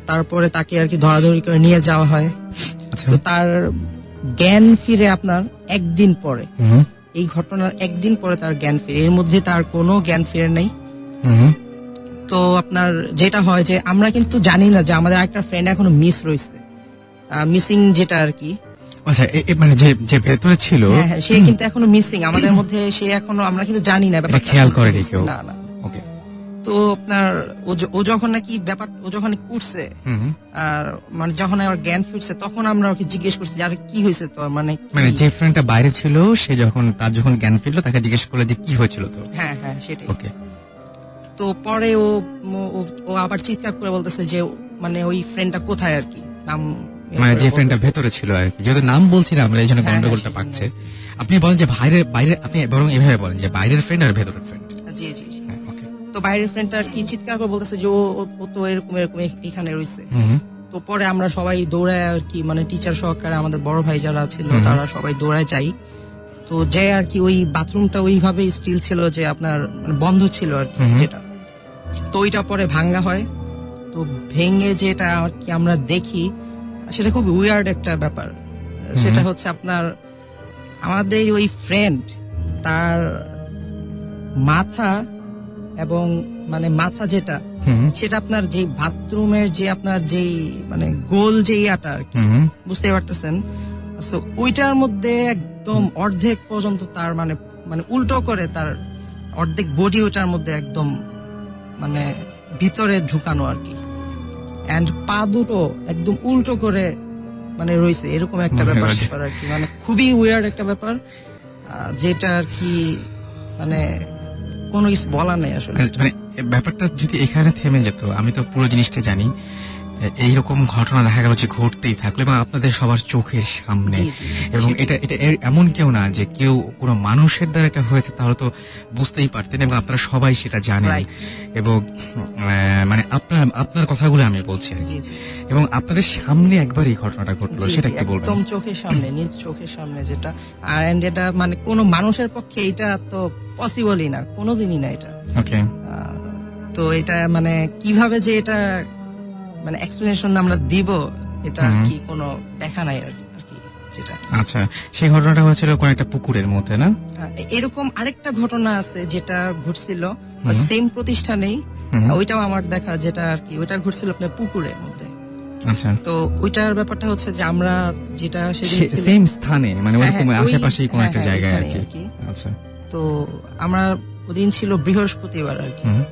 তারপরে তাকে আর কি ধরাধরি করে নিয়ে যাওয়া হয়। আচ্ছা, তো তার জ্ঞান ফিরে আপনার 1 দিন পরে। হুম, এই ঘটনার একদিন পরে তার জ্ঞান ফিরে, এর মধ্যে তার কোনো জ্ঞান ফিরে নেই। হুম তো আপনার যেটা হয় যে আমরা কিন্তু জানি না যে আমাদের একটা ফ্রেন্ড এখনো মিস রয়েছে, মিসিং যেটা আর কি। আচ্ছা মানে যে যে ভেতরে ছিল হ্যাঁ হ্যাঁ, সে কিন্তু এখনো মিসিং আমাদের মধ্যে, সে এখনো, আমরা কিন্তু জানি না এটা ব্যাপারটা। খেয়াল করেনি কেউ। না না। ওকে। তো আপনার ও যখন নাকি ও যখন উঠছে, হুম আর মানে যখন আমার জ্ঞান ফিরছে, তখন আমরা ওকে জিজ্ঞেস করছি যে আরে কি হয়েছে তোর, মানে কি? মানে যে ফ্রেন্ডটা বাইরে ছিল সে যখন জ্ঞান ফিরলো তাকে জিজ্ঞেস করলো যে কি হয়েছিল তো। হ্যাঁ হ্যাঁ সেটাই। ওকে। তো পরে ও আবার চিৎকার করে বলতেছে যে মানে ওই ফ্রেন্ডটা কোথায় আর কি, নাম মানে যে ফ্রেন্ডটা ভেতরে ছিল আর কি, যেহেতু নাম বলছি না আমরা এই জন্য হ্যাঁ, গন্ডগোলটা হ্যাঁ, পাচ্ছে। আপনি বলেন যে বাইরে আপনি বরং এভাবে বলেন যে বাইরের ফ্রেন্ড আর ভেতরের ফ্রেন্ড। জি জি জি। হ্যাঁ ওকে। তো বাইরের ফ্রেন্ডটা আর কি চিৎকার করে বলতেছে যে ও তো এরকম এরকম এখানে রয়েছে। হুম তো পরে আমরা সবাই দৌড়ায় আর কি, মানে টিচার সহকারে আমাদের বড় ভাই যারা ছিল তারা সবাই দৌড়ায় যাই। তো যে আর কি ওই বাথরুমটা ওইভাবে স্টিল ছিল যে আপনার মানে বন্ধ ছিল আর কি যেটা। তো ওইটা পরে ভাঙ্গা হয়। তো ভেঙে যেটা আর কি আমরা দেখি, সেটা খুব উইয়ার্ড একটা ব্যাপার। সেটা হচ্ছে আপনার আমাদের ওই ফ্রেন্ড, তার মাথা এবং মানে মাথা যেটা, হুম সেটা আপনার যে বাথরুমের যে আপনার যেই মানে গোল যে ইয়াটা আর কি, হুম বুঝতে পারতেছেন, সো ওইটার মধ্যে একদম অর্ধেক পর্যন্ত তার মানে মানে উল্টো করে তার অর্ধেক বডি ওইটার মধ্যে একদম মানে ভিতরে ঢুকানো আর কি, এন্ড পা দুটো একদম উল্টো করে মানে রয়েছে, এরকম একটা Oh my ব্যাপার God. স্যাপার আর কি, মানে খুবই উইয়ার্ড একটা ব্যাপার, যেটা আর কি মানে কোনো কিছু বলা নেই আসলে। মানে ব্যাপারটা যদি এখানে থেমে যেত, আমি তো পুরো জিনিসটা জানি, এইরকম ঘটনা দেখা গেল যে ঘটতেই থাকলো এবং আপনাদের সবার চোখের সামনে, জি, জি, এবং সেটাই। এটা এমন কেউ না যে কেউ কোনো মানুষের দ্বারা এটা হয়েছে, তাহলে তো বুঝতেই পারতেন এবং আপনারা সবাই সেটা জানেন। Right. এবং মানে আপনার কথাগুলো আমি বলছি আর কি। জি জি এবং আপনাদের সামনে একবার এই ঘটনাটা ঘটলো, জি, সেটা জি, একটু বলবেন। একদম চোখের সামনে, নিজ চোখের সামনে যেটা, আর and এটা মানে কোনো মানুষের পক্ষে এটা তো পসিবলই না, কোনোদিনই না এটা। ওকে। তো এটা মানে কিভাবে যে এটা মানে এক্সপ্লেনেশন আমরা দিব, এটা আর কি কোনো দেখা নাই আর কি যেটা। আচ্ছা, সেই ঘটনাটা হয়েছিল কোন একটা পুকুরের মধ্যে, না? এরকম আরেকটা ঘটনা আছে যেটা ঘটছিল সেম প্রতিষ্ঠানেই, ওইটাও আমার দেখা, যেটা আর কি ওইটা ঘটছিল আপনার পুকুরের মধ্যে। আচ্ছা, তো ওইটার ব্যাপারটা হচ্ছে যে আমরা যেটা সেদিন ছিলাম- সেম স্থানে, মানে হ্যাঁ, ওরকম হ্যাঁ, ওই- আশেপাশেই কোন হ্যাঁ, একটা হ্যাঁ, জায়গায় আর ওইখানেই কি। আর কি। আচ্ছা। তো আমরা ওদিন ছিল বৃহস্পতিবার আর কি। হুম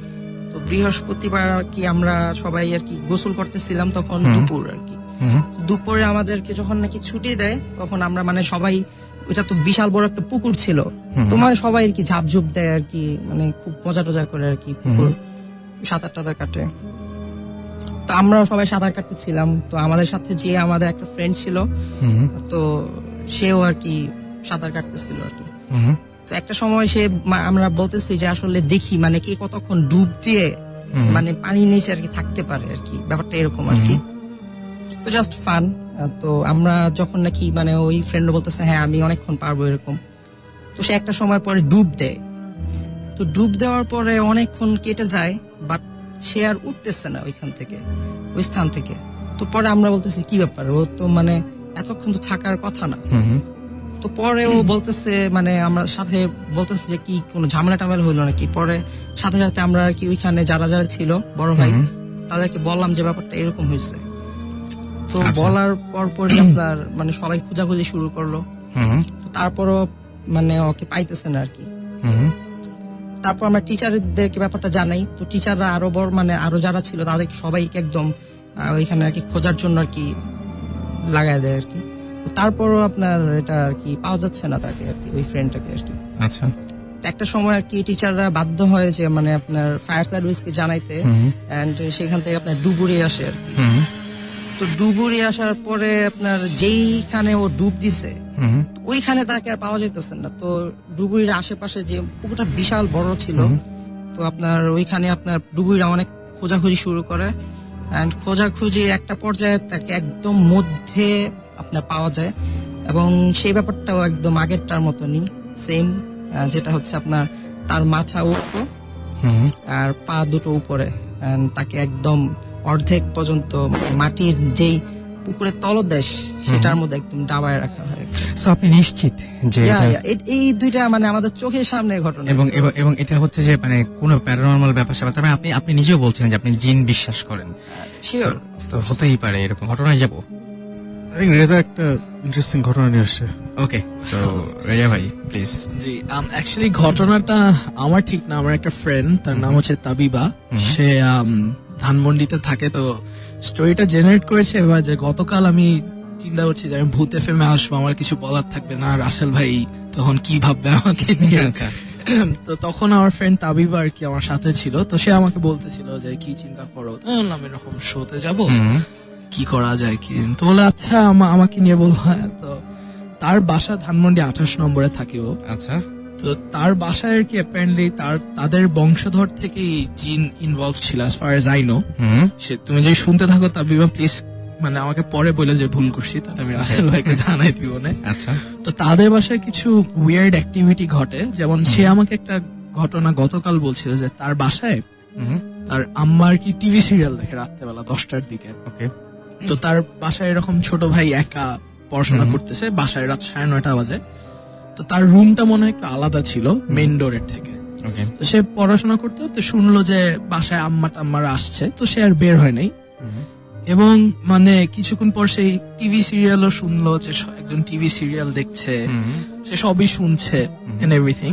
তো বৃহস্পতিবার আর কি আমরা সবাই আর কি গোসল করতেছিলাম, তখন দুপুর আর কি। হুম দুপুরে আমাদেরকে যখন নাকি ছুটি দেয়, তখন আমরা মানে সবাই, ওইটা তো বিশাল বড় একটা পুকুর ছিল, তো মানে সবাই আর কি ঝাপঝুপ দেয় আর কি, মানে খুব মজা টজা করে আর কি, পুকুর সাঁতার টাতার কাটে। তো আমরা সবাই সাঁতার কাটতেছিলাম, তো আমাদের সাথে যে আমাদের একটা ফ্রেন্ড ছিল, হুম তো সেও আর কি সাঁতার কাটতেছিল আর কি। হুম তো একটা সময় সে আমরা বলতেছি যে আসলে দেখি মানে কে কতক্ষণ ডুব দিয়ে মানে পানির নিচে আর কি থাকতে পারে আর কি, ব্যাপারটা এরকম আর কি। তো জাস্ট ফান। তো আমরা যখন নাকি মানে ওই ফ্রেন্ড বলতেছে হ্যাঁ আমি অনেকক্ষণ পারবো এরকম, তো সে একটা সময় পরে ডুব দেয়। তো ডুব দেওয়ার পরে অনেকক্ষণ কেটে যায়, বাট সে আর উঠতেছে না ওইখান থেকে, ওই স্থান থেকে। তো পরে আমরা বলতেছি কি ব্যাপার, ও তো মানে এতক্ষণ তো থাকার কথা না। হুম তো পরে ও বলতেছে মানে আমরা সাথে বলতেছে যে কি কোনো ঝামেলা টামেলা হইলো নাকি। পরে সাথে সাথে আমরা আর কি ওইখানে যারা যারা ছিল বড় ভাই, তাদেরকে বললাম যে ব্যাপারটা এরকম হয়েছে। তো আচ্ছা। বলার পর আপনার মানে সবাই খোঁজাখুঁজি শুরু করলো। হুম তো তারপরও মানে ওকে পাইতেছে না আর কি। হুম তারপর আমরা টিচারদেরকে ব্যাপারটা জানাই। তো টিচাররা আরো বড় মানে আরো যারা ছিল তাদের সবাইকে একদম ওইখানে আর কি খোঁজার জন্য আর কি লাগায় দেয় আর কি। তো তারপরও আপনার এটা আর কি পাওয়া যাচ্ছে না তাকে আর কি, ওই ফ্রেন্ডটাকে আর কি। আচ্ছা। তো একটা সময় আর কি টিচাররা বাধ্য হয় যে মানে আপনার ফায়ার সার্ভিসকে জানাইতে, এন্ড সেখান থেকে আপনার ডুবুরি আসে আর কি। হুম তো ডুবুরি আসার পরে আপনার যেইখানে ও ডুব দিছে, হুম ওইখানে তাকে আর পাওয়া যাইতেছে না। তো ডুবুরির আশেপাশে যে পুকুরটা বিশাল বড় ছিল, তো আপনার ওইখানে আপনার ডুবুরিরা অনেক খোঁজাখুঁজি শুরু করে, এন্ড খোঁজাখুঁজির একটা পর্যায়ে তাকে একদম মধ্যে আপনার পাওয়া যায়, এবং সেই ব্যাপারটাও একদম আগেরটার মতনই সেম, যেটা হচ্ছে আপনার তার মাথা উপর হুম আর পা দুটো উপরে, and তাকে একদম অর্ধেক পর্যন্ত মাটির যেই পুকুরের তলদেশ সেটার মধ্যে একদম ডাবায় রাখা হয়। So আপনি নিশ্চিত যে Yeah, এটা- yeah, এই দুইটা মানে আমাদের চোখের সামনে ঘটনা এবং হয়েছে। এবং- এবং এটা হচ্ছে যে মানে কোন প্যারানর্মাল ব্যাপার স্যাপার, তার মানে আপনি আপনি নিজেও বলছেন যে আপনি জিন বিশ্বাস করেন, Sure. তো হতেই পারে এরকম ঘটনায় যাব। আই থিঙ্ক রেজা একটা ইন্টারেস্টিং ঘটনা নিয়ে আসছে। ওকে, তো রেজা ভাই প্লিজ। জি অ্যাকচুয়ালি ঘটনাটা আমার ঠিক না, আমার একটা ফ্রেন্ড, তার নাম হচ্ছে তাবিবা। সে ধানমন্ডিতে থাকে। তো স্টোরিটা জেনারেট করেছে এবার যে গতকাল আমি চিন্তা করছি যে আমি ভূত এফএমে আসবো, আমার কিছু বলার থাকবে না, রাসেল ভাই তখন কি ভাববে আমাকে নিয়ে। আচ্ছা, তো তখন আমার ফ্রেন্ড তাবিবা আর কি আমার সাথে ছিল, তো সে আমাকে বলতেছিল যে কি চিন্তা করো, তো আমি বললাম এরকম শোতে যাবো, কি করা যায় কি। তো বলে আচ্ছা আমাকে নিয়ে বলবো। হ্যাঁ, তো তার বাসা ধানমন্ডি 28 নম্বরে থাকে ও। আচ্ছা, তো তার বাসায় আর কি অ্যাপারেন্টলি তাদের বংশধর থেকেই জিন ইনভলভ ছিল as far as I know। সে তুমি যদি শুনতে থাকো তাবিবা প্লিজ মানে আমাকে পরে বলে যে ভুল করছি, তাহলে আমি রাসেল ভাইকে জানাই দিব না। আচ্ছা, তো তাদের বাসায় কিছু উইয়ার্ড অ্যাক্টিভিটি ঘটে, যেমন সে আমাকে একটা ঘটনা গতকাল বলছিল যে তার বাসায় তার আম্মা আর কি টিভি সিরিয়াল দেখে রাত্রেবেলা 10টার দিকে। ওকে, তো তার বাসায় এরকম ছোট ভাই একা পড়াশোনা করতেছে, বাসায় রাত 9:30 বাজে। তো তার রুমটা মনে হয় একটু আলাদা ছিল মেইন ডোরের থেকে। ওকে, তো সে পড়াশোনা করতে করতে শুনলো যে বাসায় আম্মা টাম্মারা আসছে, তো সে আর বের হয় নাই। এবং মানে কিছুক্ষণ পর সেই টিভি সিরিয়ালও শুনলো যে একজন টিভি সিরিয়াল দেখছে, সে সবই শুনছে এন্ড এভরিথিং।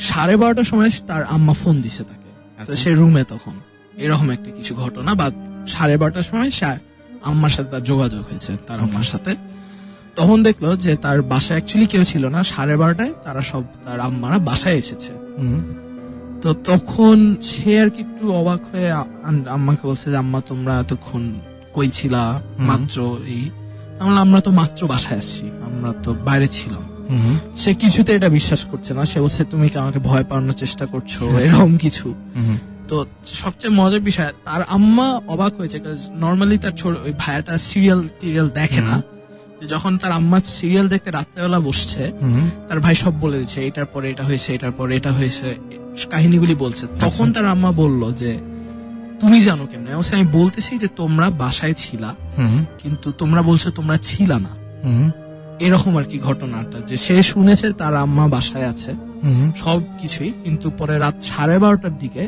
12:30টার সময় তার আম্মা ফোন দিছে তাকে। তো সে রুমে তখন এরকম একটা কিছু ঘটনা, বা 12:30টার সময় আম্মার সাথে তার যোগাযোগ হয়েছে, তার আম্মার সাথে। তখন দেখলো যে তার বাসায় অ্যাকচুয়ালি কেউ ছিল না, 12:30টায় তারা সব তার আম্মারা বাসায় এসেছে। তো তখন সে আর কি একটু অবাক হয়ে আম্মাকে বলছে যে আম্মা তোমরা এতক্ষণ কই ছিলা মাত্র এই। আমরা তো মাত্র বাসায় আসছি, আমরা তো বাইরে ছিলাম। সে কিছুতে এটা বিশ্বাস করছে না, সে বলছে তুমি কি আমাকে ভয় পাওয়ানোর চেষ্টা করছো, এরকম কিছু। তো সবচেয়ে মজার বিষয় তার আম্মা অবাক হয়েছে, নর্মালি তার ওই ভাইয়াটা সিরিয়াল দেখে না। যখন তার আম্মা সিরিয়াল দেখতে রাত্রেবেলা বসছে, তার ভাই সব বলে দিচ্ছে এটার পরে এটা হয়েছে, এটার পরে এটা হয়েছে, কাহিনীগুলি বলছে। তখন তার আম্মা বলল যে তুমি জানো কেমন? আমি বলতেছি যে তোমরা বাসায় ছিলা, কিন্তু তোমরা বলছো তোমরা ছিলা না। এরকম আর কি ঘটনাটা, যে সে শুনেছে তার আম্মা বাসায় আছে সবকিছুই, কিন্তু পরে রাত 12:30টার দিকে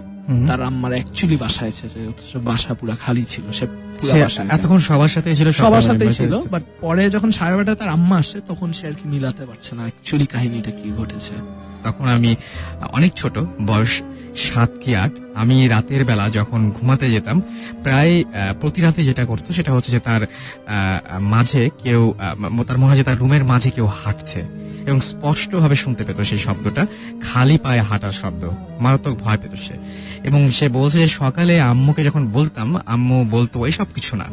তার আম্মার অ্যাকচুয়ালি বাসায় এসেছে, অথচ বাসা পুরা খালি ছিল। সে পুরা বাসায় এতক্ষণ সবার সাথে ছিল, সবার সাথেই ছিল, বাট পরে যখন 12:30 তার আম্মা আসছে তখন সে আর কি মিলাতে পারছে না অ্যাকচুয়ালি কাহিনীটা কি ঘটেছে। তখন আমি অনেক ছোট, বয়স 7 কি 8। আমি রাতের বেলা যখন ঘুমাতে যেতাম, প্রায় প্রতি রাতে যেটা করতো সেটা হচ্ছে যে তার মাঝে কেউ, তার মনে হয় যে তার রুমের মাঝে কেউ হাঁটছে, এবং স্পষ্ট ভাবে শুনতে পেত সেই শব্দটা, খালি পায়ে হাঁটার শব্দ। মারাত্মক ভয় পেত সে, এবং সে বলছে যে সকালে আম্মুকে যখন বলতাম, আম্মু বলতো ওই সব কিছু না,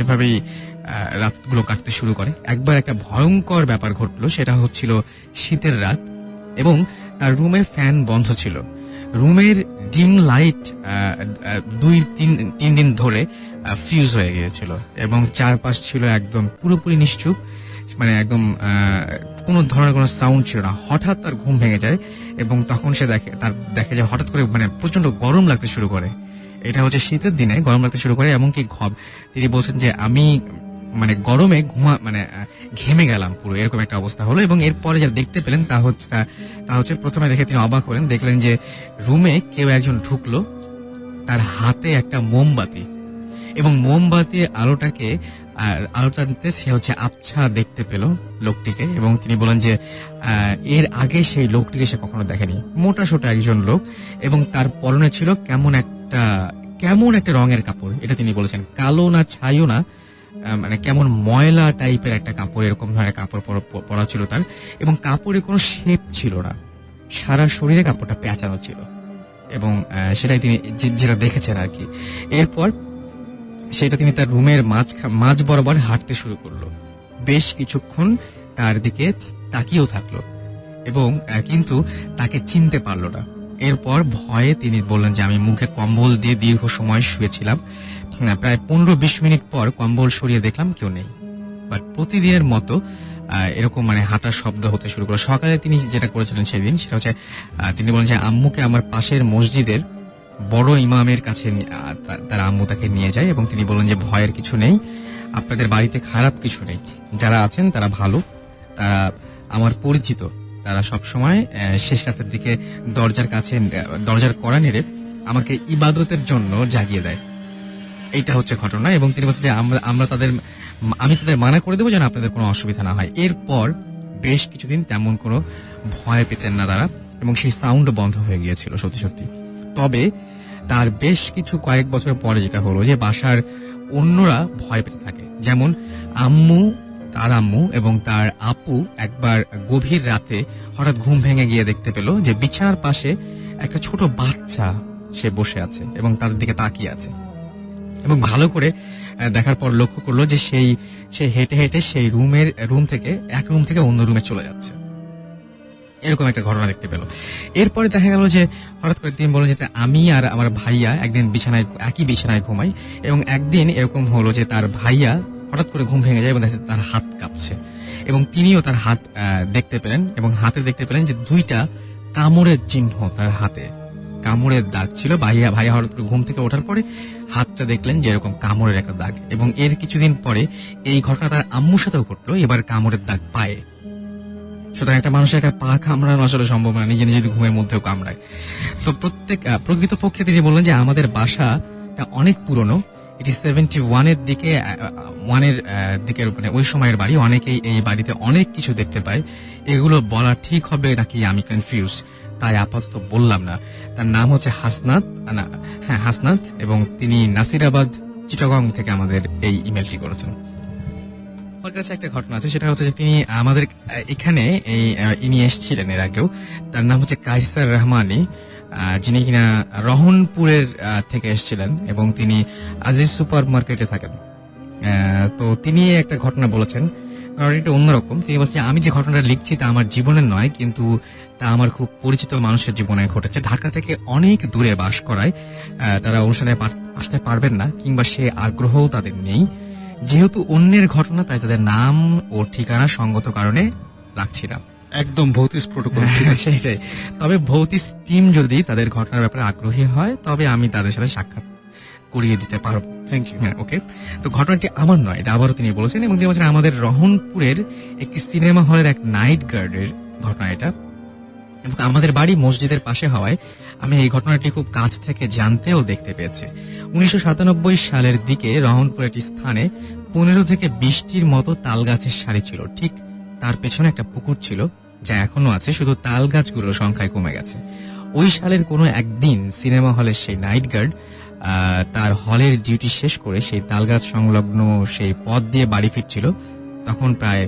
এভাবেই রাতগুলো কাটতে শুরু করে। একবার একটা ভয়ঙ্কর ব্যাপার ঘটলো, সেটা হচ্ছিল শীতের রাত, এবং তার রুমে ফ্যান বন্ধ ছিল। রুমের ডিম লাইট 2-3 দিন ধরে ফিউজ হয়ে গিয়েছিল, এবং চারপাশ ছিল একদম পুরোপুরি নিশ্চুপ, মানে একদম কোনো ধরনের কোনো সাউন্ড ছিল না। হঠাৎ তার ঘুম ভেঙে যায়, এবং তখন সে দেখে যে হঠাৎ করে মানে প্রচন্ড গরম লাগতে শুরু করে। এটা হচ্ছে শীতের দিনে গরম লাগতে শুরু করে, এমনকি তিনি বলছেন যে আমি মানে গরমে ঘেমে গেলাম পুরো, এরকম একটা অবস্থা হলো। এবং এরপরে যা দেখতে পেলেন তা হচ্ছে প্রথমে দেখে তিনি অবাক হলেন, দেখলেন যে রুমে কেউ একজন ঢুকলো, তার হাতে একটা মোমবাতি, এবং মোমবাতির আলোটাতে সে হচ্ছে আবছা দেখতে পেল লোকটিকে। এবং তিনি বলেন যে এর আগে সেই লোকটিকে সে কখনো দেখেনি। মোটা সোটা একজন লোক, এবং তার পরনে ছিল কেমন একটা রঙের কাপড়। এটা তিনি বলেছেন কালো না ছাইও না, মানে কেমন ময়লা টাইপের একটা কাপড়, এরকম ধরনের কাপড় পরা ছিল তার, এবং কাপড়ে কোনো শেপ ছিল না, সারা শরীরে কাপড়টা পেঁচানো ছিল, এবং সেটাই তিনি যেটা দেখেছেন আর কি। এরপর সেটা তিনি তার রুমের মাঝ বরাবর হাঁটতে শুরু করলো, বেশ কিছুক্ষণ তার দিকে তাকিয়েও থাকলো, এবং কিন্তু তাকে চিনতে পারলো না। এরপর ভয়ে তিনি বললেন যে আমি মুখে কম্বল দিয়ে দীর্ঘ সময় শুয়েছিলাম, প্রায় 15-20 মিনিট পর কম্বল সরিয়ে দেখলাম কেউ নেই। বাট প্রতিদিনের মতো এরকম মানে হাঁটার শব্দ হতে শুরু করলো। সকালে তিনি যেটা করেছিলেন সেদিন, সেটা হচ্ছে তিনি বলেন যে আম্মুকে আমার পাশের মসজিদের বড় ইমামের কাছে তার আম্মু তাকে নিয়ে যায়, এবং তিনি বলেন যে ভয়ের কিছু নেই, আপনাদের বাড়িতে খারাপ কিছু নেই, যারা আছেন তারা ভালো, তারা আমার পরিচিত, তারা সবসময় শেষ রাতের দিকে দরজার কড়া নেড়ে আমাকে ইবাদতের জন্য জাগিয়ে দেয়। এইটা হচ্ছে ঘটনা। এবং তিনি বলছেন যে আমি তাদের মানা করে দেবো যেন আপনাদের কোনো অসুবিধা না হয়। এরপর বেশ কিছুদিন তেমন কোনো ভয় পেতেন না তারা, এবং সেই সাউন্ড বন্ধ হয়ে গিয়েছিল সত্যি সত্যি। তবে তার বেশ কিছু কয়েক বছর পরে যেটা হলো যে বাসার অন্যরা ভয় পেতে থাকে। যেমন তার আম্মু এবং তার আপু একবার গভীর রাতে হঠাৎ ঘুম ভেঙে গিয়ে দেখতে পেল যে বিছানার পাশে একটা ছোট বাচ্চা সে বসে আছে এবং তাদের দিকে তাকিয়ে আছে, এবং ভালো করে দেখার পর লক্ষ্য করলো যে সে হেঁটে হেঁটে সেই রুম থেকে অন্য রুমে চলে যাচ্ছে। এরকম একটা ঘটনা দেখতে পেল। এরপরে দেখা গেল যে হঠাৎ করে তিনি বললেন যে আমি আর আমার ভাইয়া একদিন একই বিছানায় ঘুমাই, এবং একদিন এরকম হলো যে তার ভাইয়া হঠাৎ করে ঘুম ভেঙে যায় এবং তার হাত কাঁপছে, এবং তিনিও তার হাত দেখতে পেলেন, এবং হাতে দেখতে পেলেন যে 2টা কামড়ের চিহ্ন তার হাতে, কামড়ের দাগ ছিল। ভাইয়া হঠাৎ করে ঘুম থেকে ওঠার পরে হাতটা দেখলেন যে এরকম কামড়ের একটা দাগ, এবং এর কিছুদিন পরে এই ঘটনা তার আম্মুর সাথেও ঘটলো, এবার কামড়ের দাগ পায়ে। সুতরাং একটা মানুষের একটা পা কামড়ানো আসলে সম্ভব না, নিজে নিজে ঘুমের মধ্যেও কামড়ায়। তো প্রকৃতপক্ষে তিনি বললেন যে আমাদের বাসাটা অনেক পুরনো, এটি 71-এর দিকে মানে ওই সময়ের বাড়ি। অনেকেই এই বাড়িতে অনেক কিছু দেখতে পায়, এগুলো বলা ঠিক হবে নাকি আমি কনফিউজ, তাই আপাতত বললাম না। তার নাম হচ্ছে হাসনাত, এবং তিনি নাসিরাবাদ চিটাগং থেকে আমাদের এই ইমেলটি করেছেন। আমার কাছে একটা ঘটনা আছে, সেটা হচ্ছে যে তিনি আমাদের এখানে ইনি এসেছিলেন এর আগেও। তার নাম হচ্ছে কায়সার রহমানি, যিনি কিনা রহনপুরের থেকে এসেছিলেন, এবং তিনি আজিজ সুপার মার্কেটে থাকেন। তো তিনি একটা ঘটনা বলেছেন, ঘটনাটা অন্যরকম। তিনি বলছেন আমি যে ঘটনাটা লিখছি তা আমার জীবনের নয়, কিন্তু তা আমার খুব পরিচিত মানুষের জীবনে ঘটেছে। ঢাকা থেকে অনেক দূরে বাস করায় তারা অনুষ্ঠানে আসতে পারবেন না, কিংবা সে আগ্রহও তাদের নেই। যেহেতু অন্যের ঘটনা, তাই তাদের নাম ও ঠিকানা সঙ্গত কারণে রাখছি না। একদম ভৌতিক প্রোটোকল। সেটাই। তবে ভৌতিক টিম যদি তাদের ঘটনার ব্যাপারে আগ্রহী হয়, তবে আমি তাদের সাথে সাক্ষাৎ করিয়ে দিতে পারবো। Thank you. ওকে। তো ঘটনাটি আমার নয়, এটা আবারও তিনি বলেছেন, এবং তিনি বলছেন আমাদের রহনপুরের একটি সিনেমা হলের এক নাইট গার্ডের ঘটনা এটা, এবং আমাদের বাড়ি মসজিদের পাশে হওয়ায় আমি এই ঘটনাটি খুব কাছ থেকে জানতে ও দেখতে পেয়েছি। 1997 সালের দিকে রহনপুর একটি স্থানে 15 থেকে 20টির মতো তাল গাছের সারি ছিল। ঠিক তার পেছনে একটা পুকুর ছিল, যা এখনো আছে, শুধু তাল গাছগুলোর সংখ্যায় কমে গেছে। ওই সালের কোনো একদিন সিনেমা হলের সেই নাইট গার্ড তার হলের ডিউটি শেষ করে সেই তালগাছ সংলগ্ন সেই পথ দিয়ে বাড়ি ফিরছিল। তখন প্রায়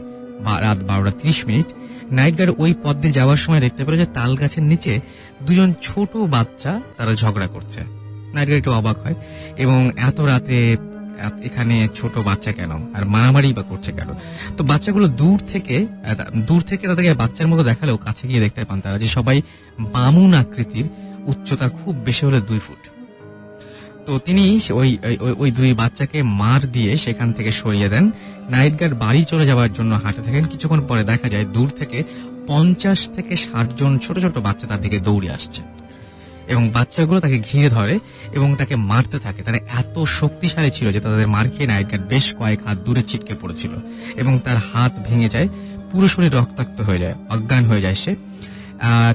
রাত 12:30। নাইট গার্ড ওই পথ দিয়ে যাওয়ার সময় দেখতে পেল যে তাল গাছের নিচে 2জন ছোট বাচ্চা তারা ঝগড়া করছে। নাইট গার্ড একটু অবাক হয়, এবং এত রাতে এখানে ছোট বাচ্চা কেন, আর মারামারি বা করছে কেন? তো বাচ্চাগুলো দূর থেকে তাদেরকে বাচ্চার মতো দেখালেও কাছে গিয়ে দেখতে পান তারা যে সবাই বামুন আকৃতির, উচ্চতা খুব বেশি হলে 2 ফুট। তো তিনি ওই 2 বাচ্চাকে মার দিয়ে সেখান থেকে সরিয়ে দেন। নাইট গার্ড বাড়ি চলে যাওয়ার জন্য হাঁটতে থাকেন। কিছুক্ষণ পরে দেখা যায় দূর থেকে 50 থেকে 60 জন ছোট ছোট বাচ্চা তার দিকে দৌড়ে আসছে, এবং বাচ্চাগুলো তাকে ঘিরে ধরে এবং তাকে মারতে থাকে। তারা এত শক্তিশালী ছিল যে তাদের মার খেয়ে নাইট গার্ড বেশ কয়েক হাত দূরে ছিটকে পড়েছিল, এবং তার হাত ভেঙে যায়, পুরো শরীর রক্তাক্ত হয়ে যায়, অজ্ঞান হয়ে যায় সে।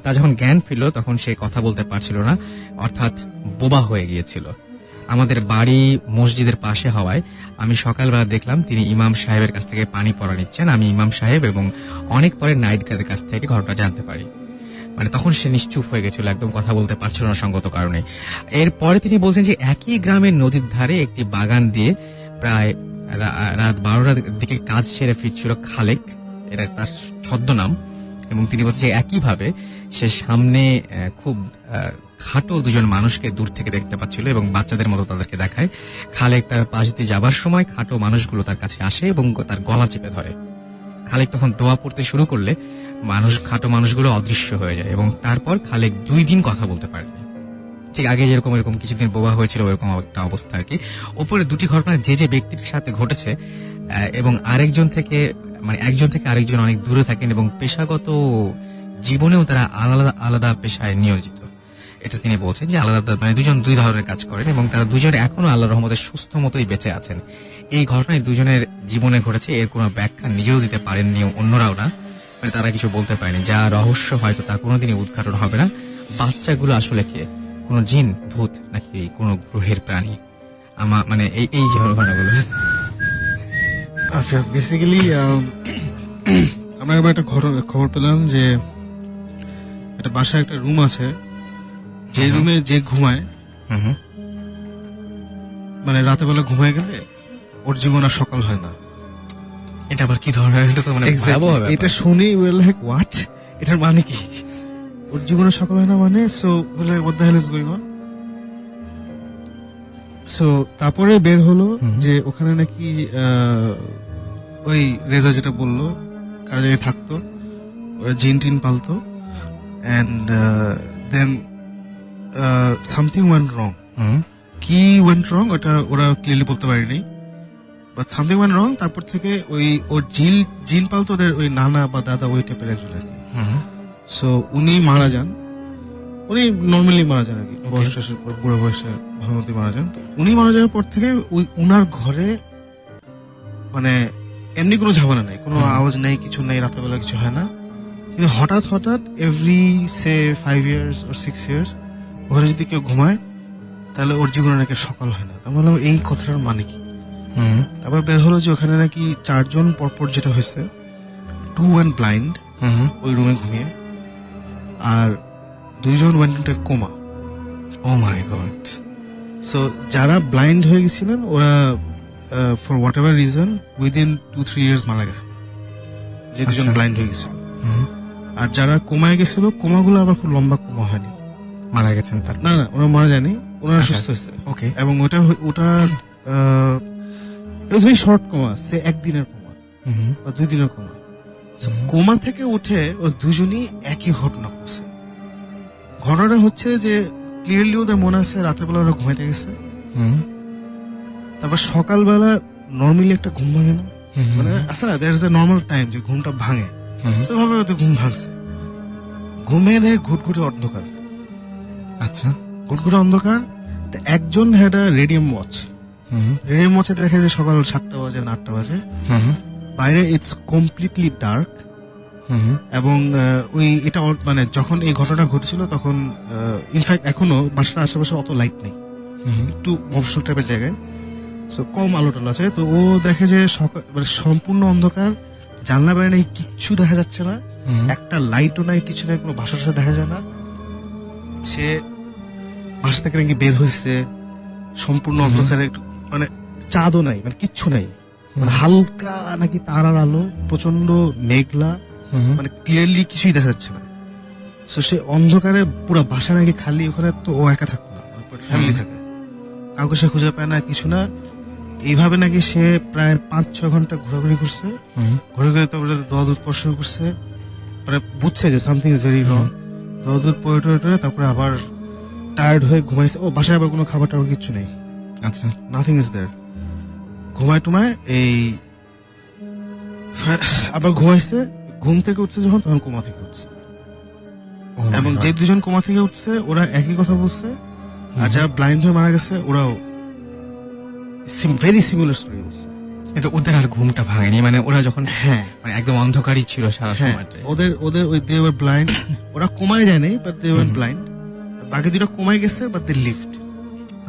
তা যখন জ্ঞান ফিরল তখন সে কথা বলতে পারছিল না, অর্থাৎ বোবা হয়ে গিয়েছিল। আমাদের বাড়ি মসজিদের পাশে হওয়ায় আমি সকালবেলা দেখলাম তিনি ইমাম সাহেবের কাছ থেকে পানি পড়া নিচ্ছেন। আমি ইমাম সাহেব এবং অনেক পরে নাইট গার্ডের কাছ থেকে ঘটনা জানতে পারি। মানে তখন সে নিশ্চুপ হয়ে গেছিল, একদম কথা বলতে পারছিল না সঙ্গত কারণে। এরপরে তিনি বলছেন যে একই গ্রামের নদীর ধারে একটি বাগান দিয়ে প্রায় রাত 12টার দিকে কাজ সেরে ফিরছিল খালেক, এটা তার ছদ্মনাম। এবং তিনি বলছেন যে একইভাবে সে সামনে খুব খাটো 2জন মানুষকে দূর থেকে দেখতে পাচ্ছিল, এবং বাচ্চাদের মতো তাদেরকে দেখায়। খালেক তার পাশ দিয়ে যাবার সময় খাটো মানুষগুলো তার কাছে আসে এবং তার গলা চেপে ধরে। খালেক তখন দোয়া পড়তে শুরু করলে খাটো মানুষগুলো অদৃশ্য হয়ে যায়, এবং তারপর খালেক 2 দিন কথা বলতে পারেনি। ঠিক আগে যেরকম এরকম কিছুদিন বোবা হয়েছিল ওরকম একটা অবস্থা আর কি। ওপরে 2টি ঘটনা যে ব্যক্তির সাথে ঘটেছে, এবং একজন থেকে আরেকজন অনেক দূরে থাকেন, এবং পেশাগত জীবনেও তারা আলাদা আলাদা পেশায় নিয়োজিত। এটা তিনি বলছেন যে আলাদা আলাদা, মানে দুজন দুই ধরনের কাজ করেন এবং তারা দুজনে এখনো আল্লাহর রহমতে সুস্থ মতোই বেঁচে আছেন। এই ঘটনায় দুজনের জীবনে ঘটেছে, এর কোনো ব্যাখ্যা নিজেও দিতে পারেননি, অন্যরাও না, মানে তারা কিছু বলতে পারেনি। যা রহস্য হয়তো তা কোনোদিনই উদ্ঘাটন হবে না। বাচ্চাগুলো আসলে কে, কোনো জিন, ভূত, নাকি কোনো গ্রহের প্রাণী? মানে এই যে ঘটনাগুলো। আচ্ছা, বেসিক্যালি আমরা এবার একটা খবর পেলাম যে একটা বাসায় একটা রুম আছে, যে রুমে যে ঘুমায়, মানে রাতে বেলা ঘুমায় গেলে ওর জীবন আর সকাল হয় না। এটা আবার কি ধরনের? এটা তো মানে ভয়াবহ ব্যাপার। এটা শুনি উই লাইক হোয়াট, এটার মানে কি? ওর জীবনে সকাল হয় না মানে? So what the hell is going on? So তারপরে বের হলো যে ওখানে নাকি ওই রেজা যেটা বললো কাজে থাকতো, ওরা জিন টিন পালতো, and then something went wrong. কি ওয়েন্ট রং ওটা ওরা ক্লিয়ারলি বলতে পারেনি, বাট সামথিং ওয়েন্ট রং। তারপর থেকে ওই ওর জিন পালতো ওদের ওই নানা বা দাদা, ওই টাইপের একজন আর কি। সো উনি মারা যান, উনি নর্মালি মারা যান আর কি, বয়সের পর, বুড়ো বয়সে ভালো মতো মারা যান। তো উনি মারা যাওয়ার পর থেকে ওই উনার ঘরে মানে এমনি কোনো ঝামেলা নেই, কোনো আওয়াজ নেই, কিছু নেই, রাতের কিছু হয় না। কিন্তু হঠাৎ হঠাৎ every say 5 years or 6 years ওখানে যদি কেউ ঘুমায় তাহলে ওর জীবনে নাকি সকাল হয় না। তার মানে এই কথাটার মানে কি? তারপর বের হলো যে ওখানে নাকি 4 জন পরপর যেটা হয়েছে, 2 went blind ওই রুমে ঘুমিয়ে, আর 2 জন went into coma. Oh my God. So যারা ব্লাইন্ড হয়ে গেছিলেন ওরা for what ever reason within 2-3 years মারা গেছে, যে দুজন ব্লাইন্ড হয়ে গেছিল। আর যারা কোমায় গেছিল, কোমাগুলো আবার খুব লম্বা কোমা হয়নি, মারা গেছেন তার? না না, ওরা মারা যায়নি, ওনারা সুস্থ হয়েছে। ওকে। এবং ওটা ভেরি শর্ট কোমা, সে একদিনের কোমা বা 2 দিনের কোমা। কোমা থেকে উঠে ও দুজনই একই ঘটনা করছে। ঘটনাটা হচ্ছে যে ক্লিয়ারলি ওদের মনে আছে রাতের বেলা ওরা ঘুমাইতে গেছে, তারপর সকালবেলা নর্মালি একটা ঘুম ভাঙে না, মানে আছে না, there is a normal time যে ঘুমটা ভাঙে, সেভাবে ওদের ঘুম ভাঙছে। ঘুমিয়ে দেখে ঘুটঘুটে অন্ধকার। আচ্ছা, ঘুটঘুটে অন্ধকার। একজন had a radium watch, radium ওয়াচে দেখে যে সকাল 7টা বাজে না 8টা বাজে, বাইরে ইটস কমপ্লিটলি ডার্ক। এবং ওই এটা মানে যখন এই ঘটনা ঘটেছিল তখন ইনফ্যাক্ট এখনো বাসার আশেপাশে অত লাইট নেই, একটু মফস্বল টাইপের জায়গায়, সো কম আলো টালো আছে। তো ও দেখে যে সকাল মানে সম্পূর্ণ অন্ধকার, জানলা বাইরে নেই, কিচ্ছু দেখা যাচ্ছে না, একটা লাইটও নাই, কিছু নাই, কোনো বাসার সাথে দেখা যায় না। সে বাসা থেকে নাকি বের হয়েছে সম্পূর্ণ অন্ধকারে, একটু মানে চাঁদও নাই, মানে কিচ্ছু নাই, মানে হালকা নাকি তারার আলো, প্রচন্ড মেঘলা, মানে ক্লিয়ারলি কিছুই দেখা যাচ্ছে না। সো সে অন্ধকারে পুরো বাসা নাকি খালি, ওখানে তো ও একা থাকতো না, ফ্যামিলি থাকে, কাউকে সে খুঁজে পায় না, কিছু না। এইভাবে নাকি সে প্রায় 5-6 ঘন্টা ঘোরাঘুরি করছে, ঘুরে ঘুরে তারপরে দোয়া দুধ পড়া শুরু করছে, মানে বুঝছে যে সামথিং ইজ ভেরি রং। দোয়া দুধ পড়ে টড়ে তারপরে আবার টায়ার্ড হয়ে ঘুমাইছে। ও বাসায় আবার কোনো খাবার টাবার কিছু নেই, আচ্ছা, নাথিং ইজ দেয়ার। ঘুমায় টুমায় এই আবার ঘুমাইছে, ঘুম থেকে উঠছে যখন তখন কোমা থেকে উঠছে। এবং যে 2 জন কোমা থেকে উঠছে ওরা একই কথা বলছে, আর যারা ব্লাইন্ড হয়ে মারা গেছে ওরাও ভেরি সিমিলার স্টোরি বলছে। কিন্তু ওদের আর ঘুমটা ভাঙেনি, মানে ওরা যখন হ্যাঁ মানে একদম অন্ধকারই ছিল সারা সময়টা। ওদের ওই দে ওয়ার ব্লাইন্ড, ওরা কোমায় যায় নাই বাট দে ওয়ার ব্লাইন্ড। বাকি 2টা কোমায় গেছে বাট দে লিভড।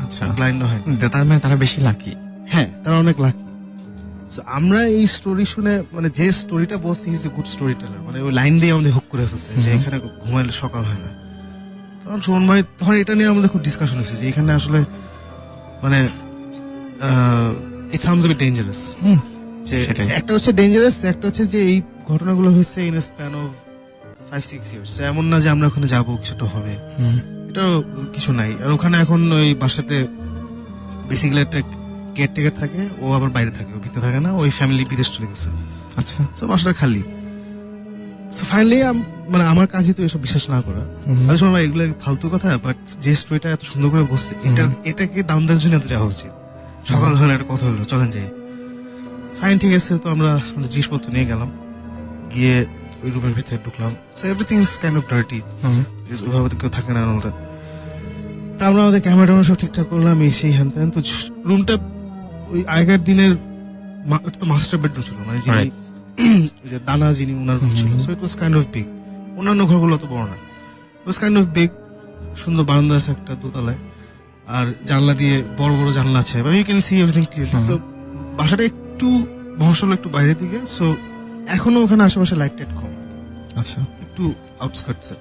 আচ্ছা, ব্লাইন্ড হয়। তার মানে তারা বেশি লাকি। হ্যাঁ, তারা অনেক লাকি। আমরা এই স্টোরি শুনে, মানে যে স্টোরিটা বলছি is a good storyteller, মানে ওই লাইন দিয়ে আমাদের হুক করে ফেলছে যে এখানে ঘুমাইলে সকাল হয় না। তখন সুমন ভাই, তখন এটা নিয়ে আমাদের খুব ডিসকাশন হয়েছে যে এখানে আসলে মানে it sounds a bit dangerous. যে একটা হচ্ছে ডেঞ্জারাস, একটা হচ্ছে যে এই ঘটনাগুলো হয়েছে in a span of 5-6 years। এমন না যে আমরা ওখানে যাবো কিছুটা হবে, এটা কিছু নাই। আর ওখানে এখন ওই বাসাতে বেসিক্যালি একটা কেয়ারটেকার থাকে, ও আবার বাইরে থাকে, ও ভিতরে থাকে না, ওই ফ্যামিলি বিদেশ চলে গেছে। আচ্ছা, তো বাসাটা খালি। সো ফাইনালি মানে আমার কাজই তো এসব বিশ্বাস না করা। আমি শুনলাম এগুলো ফালতু কথা, বাট যে স্টোরিটা এত সুন্দর করে বসছে, এটাকে দাম দেওয়ার জন্য এত যাওয়া উচিত। সকাল হলে একটা কথা হলো, চলেন যাই। ফাইন, ঠিক আছে। তো আমরা আমাদের জিনিসপত্র নিয়ে গেলাম, গিয়ে ওই রুমের ভিতরে ঢুকলাম। So everything is kind of dirty, ওইভাবে কেউ থাকে না। তা আমরা আমাদের ক্যামেরা সব ঠিকঠাক করলাম, এই সেই হ্যান ত্যান। তো রুমটা ওই আগের দিনের ওটা তো মাস্টার বেডরুম ছিল, মানে যিনি Right. ওই যে দানা যিনি উনার রুম ছিল। So it was kind of big. অন্যান্য ঘরগুলো অত বড় না, ইট ওয়াজ কাইন্ড অফ বিগ। সুন্দর বারান্দা আছে একটা দোতলায়, আর জানলা দিয়ে বড় বড় জানলা আছে, you can see everything clearly. তো বাসাটা একটু মহসল একটু বাইরের দিকে, সো এখনো ওখানে আশেপাশে লাইট টাইট কম, আচ্ছা একটু আউটস্কার্টসে।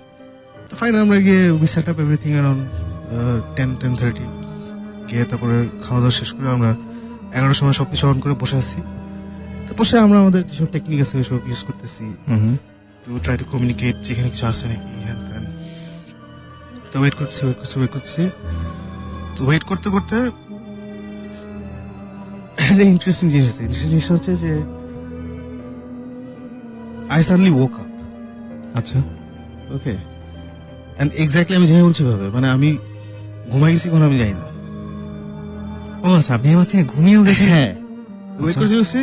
তো ফাইন, আমরা গিয়ে we set up everything around 10-10:30 গিয়ে তারপরে খাওয়া দাওয়া শেষ করে আমরা 11টার সময় সবকিছু অন করে বসে আছি। তো বসে আমরা আমাদের যেসব টেকনিক আছে সব ইউজ করতেছি, টু ট্রাই টু কমিউনিকেট যেখানে কিছু আছে নাকি হ্যান ত্যান। তো ওয়েট করছি তো ওয়েট করতে করতে ইন্টারেস্টিং জিনিস হচ্ছে যে আই সাডেনলি woke up. আচ্ছা ওকে, এন্ড এক্স্যাক্টলি আমি যেভাবে বলছি ভাবে, মানে আমি ঘুমাই গেছি কোনো আমি জানি না। ও আচ্ছা, আপনি হচ্ছে ঘুমিয়েও গেছেন? হ্যাঁ, ওয়েট করছি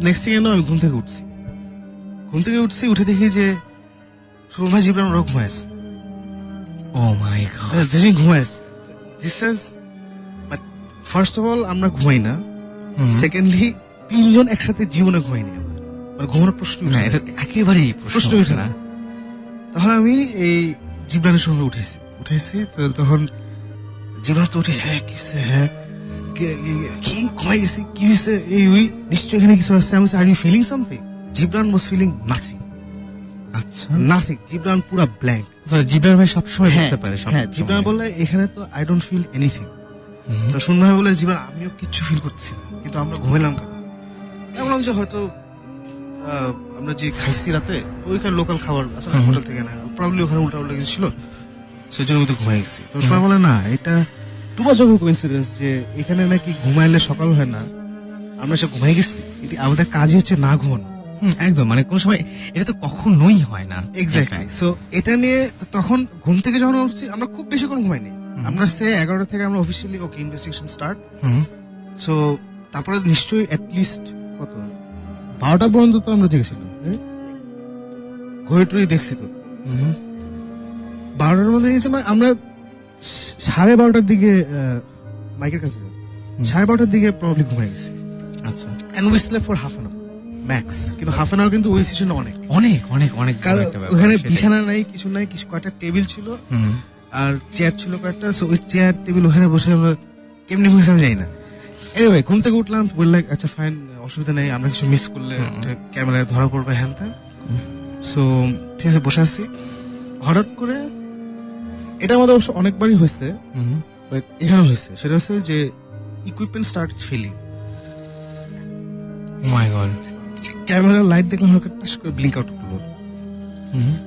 নেক্সট থিং আমি ঘুম থেকে উঠছি, উঠে দেখি যে সুমন ভাই জিবরান ওরা ঘুমায় আছে। ও মাই গড, যিনি ঘুমায় আছে, this is, but first of all আমরা ঘুমাই না, সেকেন্ডলি 3 জন একসাথে জীবনে ঘুমাইনি আমরা। মানে ঘুমানোর প্রশ্ন না এটা একেবারেই প্রশ্ন প্রশ্ন ওঠে ওঠে না। না। তখন আমি এই জিবরানের সঙ্গে উঠেছি। তো তখন জিবরান তো উঠে, হ্যাঁ কিসে, হ্যাঁ কি ঘুমাই গেছি, কি হয়েছে, এই ওই নিশ্চয় এখানে কিছু আছে। আমি are you feeling something? Jibran was feeling nothing. আচ্ছা, জিবরান পুরা ব্ল্যাঙ্ক। জিবরান ভাই সবসময় বুঝতে পারে সব। হ্যাঁ, জিবরান বলে এখানে তো আই ডোন্ট ফিল এনিথিং। হুম, তো শুননা বলে জিবরান আমিও কিচ্ছু ফিল করতেছি না, কিন্তু আমরা ঘুমাইলাম কেন? আমি বললাম যে হয়তো আমরা যে খাইছি রাতে ওইখানে লোকাল খাবার আছে না, হোটেল থেকে না, প্রবলি ওখানে উল্টা কিছু ছিল, সেই জন্য আমি তো ঘুমাই গেছি। তো সবাই বলে না, এটা টু মাচ অফ কোইন্সিডেন্স যে এখানে নাকি ঘুমাইলে সকাল হয় না, আমরা সে ঘুমাই গেছি। এটি আমাদের কাজই হচ্ছে না ঘুমানো। একদম, মানে কোন সময় এটা তো কখনোই হয় না। এক্স্যাক্টলি। সো এটা নিয়ে তখন ঘুম থেকে যখন উঠছি, আমরা খুব বেশি কোন ঘুমাইনি। আমরা 11টা থেকে আমরা অফিসিয়ালি ওকে ইনভেস্টিগেশন স্টার্ট। সো তারপরে নিশ্চয়ই অ্যাটলিস্ট কত 12টা পর্যন্ত তো আমরা জেগেছিলাম, ঘড়ি টড়ি দেখছি তো। 12টার মধ্যে গেছে, মানে আমরা 12:30টার দিকে মাইকের কাছে 12:30টার দিকে প্রবলি ঘুমাই গেছি। আচ্ছা, and we slept for half an hour max. কিন্তু হাফ অ্যান আওয়ার কিন্তু ওই সিজনে অনেক, অনেক অনেক অনেক বড় কারণ একটা ব্যাপার, ওখানে সেটাই। বিছানা নাই, কিছু নাই, কিছু কয়েকটা টেবিল ছিল হুম, আর চেয়ার ছিল কয়েকটা। সো ওই চেয়ার টেবিল ওখানে বসে আমরা কেমনি ঘুমিয়েছি আমি জানি না। এনিওয়ে ঘুম থেকে উঠলাম, বললাম আচ্ছা ফাইন, অসুবিধা নেই, আমরা কিছু মিস করলে ক্যামেরায় ধরা পড়বে হ্যান ত্যান। সো ঠিক আছে, বসে আছি। হঠাৎ করে এটা আমাদের অবশ্য অনেকবারই হয়েছে, বাট এখানে হয়েছে, সেটা হচ্ছে যে ইকুইপমেন্ট স্টার্ট ফেলিং। ও মাই গড, ক্যামেরার লাইট দেখলাম হালকা টাস করে ব্লিঙ্ক আউট করলো।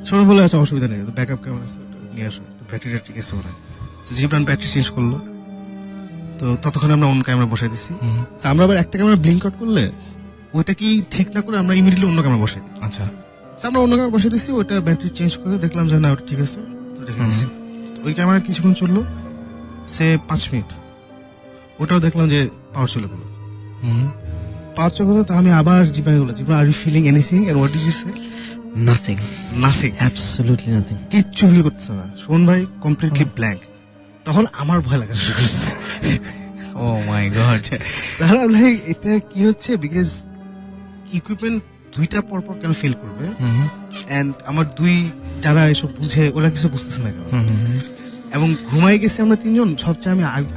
শোনা বলে আচ্ছা অসুবিধা নেই, ব্যাকআপ ক্যামেরা আছে, ওটা নিয়ে আসো, ব্যাটারি টাটারি গেছে ওরা। তো জিবরান ব্যাটারি চেঞ্জ করলো। তো ততক্ষণে আমরা অন্য ক্যামেরা বসাই দিছি। তো আমরা আবার একটা ক্যামেরা ব্লিঙ্ক আউট করলে ওইটা কি ঠিক না করে আমরা ইমিডিয়েটলি অন্য ক্যামেরা বসাই দিই। আচ্ছা, তো আমরা অন্য ক্যামেরা বসাই দিছি, ওটা ব্যাটারি চেঞ্জ করে দেখলাম যে না ওটা ঠিক আছে, তো রেখে দিছি। তো ওই ক্যামেরা কিছুক্ষণ চললো, সে 5 মিনিট, ওটাও দেখলাম যে পাওয়ার চলে গেলো। পাওয়ার চলে গেলো, তো আমি আবার জিবরান বললাম, Jibran are you feeling anything? And what did you say? Nothing, absolutely nothing. কিচ্ছু ফিল করতেছে না। শোন ভাই কমপ্লিটলি ব্ল্যাঙ্ক। তখন আমার ভয় লাগা শুরু করছে। ও মাই গড, তাহলে ভাই এটা কি হচ্ছে, বিকজ ইকুইপমেন্ট 2টা পরপর কেন ফেল করবে, এন্ড আমার 2 যারা এসব বুঝে ওরা কিছু বুঝতেছে না কেন, এবং ঘুমাই গেছি আমরা 3 জন,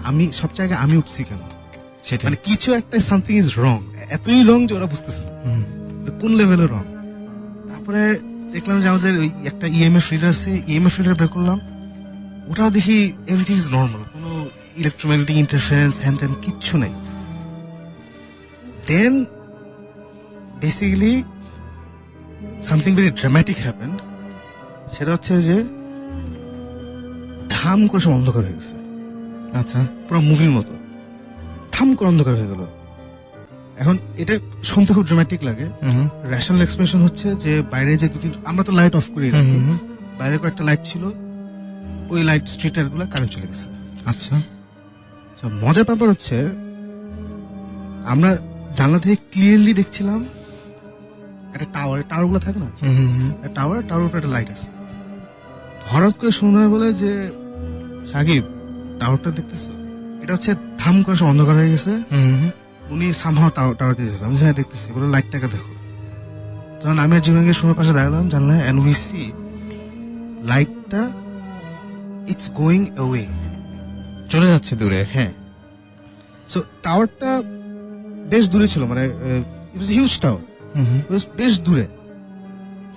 আমি সবচেয়ে আগে আমি উঠছি কেন, সেটা মানে কিছু একটা সামথিং ইজ রং, এতই রং যে ওরা বুঝতেছে না কোন লেভেলের রং। তারপরে দেখলাম যে আমাদের ওই একটা ইএমএফ রিডার আছে, ইএমএফ রিডার বের করলাম, ওটাও দেখি এভরিথিং ইজ নর্মাল, কোনো ইলেকট্রোম্যাগনেটিক ইন্টারফারেন্স হ্যান ত্যান কিচ্ছু নাই। Then basically something very dramatic happened. সেটা হচ্ছে যে ঠাম করে সব অন্ধকার হয়ে গেছে, আচ্ছা, পুরো মুভির মতো ঠাম করে অন্ধকার হয়ে গেল। এখন এটা শুনতে খুব ড্রামাটিক লাগে, রেশনাল এক্সপ্রেশন হচ্ছে যে বাইরে যে 2-3 আমরা তো লাইট অফ করি, বাইরে কয়েকটা লাইট ছিল, ওই লাইট স্ট্রিট লাইট গুলো কারেন্ট চলে গেছে। আচ্ছা, মজার ব্যাপার হচ্ছে আমরা জানলা থেকে ক্লিয়ারলি দেখছিলাম একটা টাওয়ার গুলো থাকে না, টাওয়ার উপরে একটা লাইট আছে। হঠাৎ করে শোনা বলে যে সাকিব টাওয়ারটা দেখতেছো, এটা হচ্ছে ধাম করে সব অন্ধকার হয়ে গেছে। উনি সামহাও টাওয়ার দিয়ে যেত, আমি যা দেখতেছি বলে লাইটটাকে দেখো। তখন আমি আর জীবনকে সময় পাশে দাঁড়ালাম জানলাম, এন্ড উই সি লাইটটা ইটস গোয়িং অ্যাওয়ে। চলে যাচ্ছে দূরে। হ্যাঁ, সো টাওয়ারটা বেশ দূরে ছিল, মানে ইট ওয়াজ হিউজ টাওয়ার, বেশ দূরে।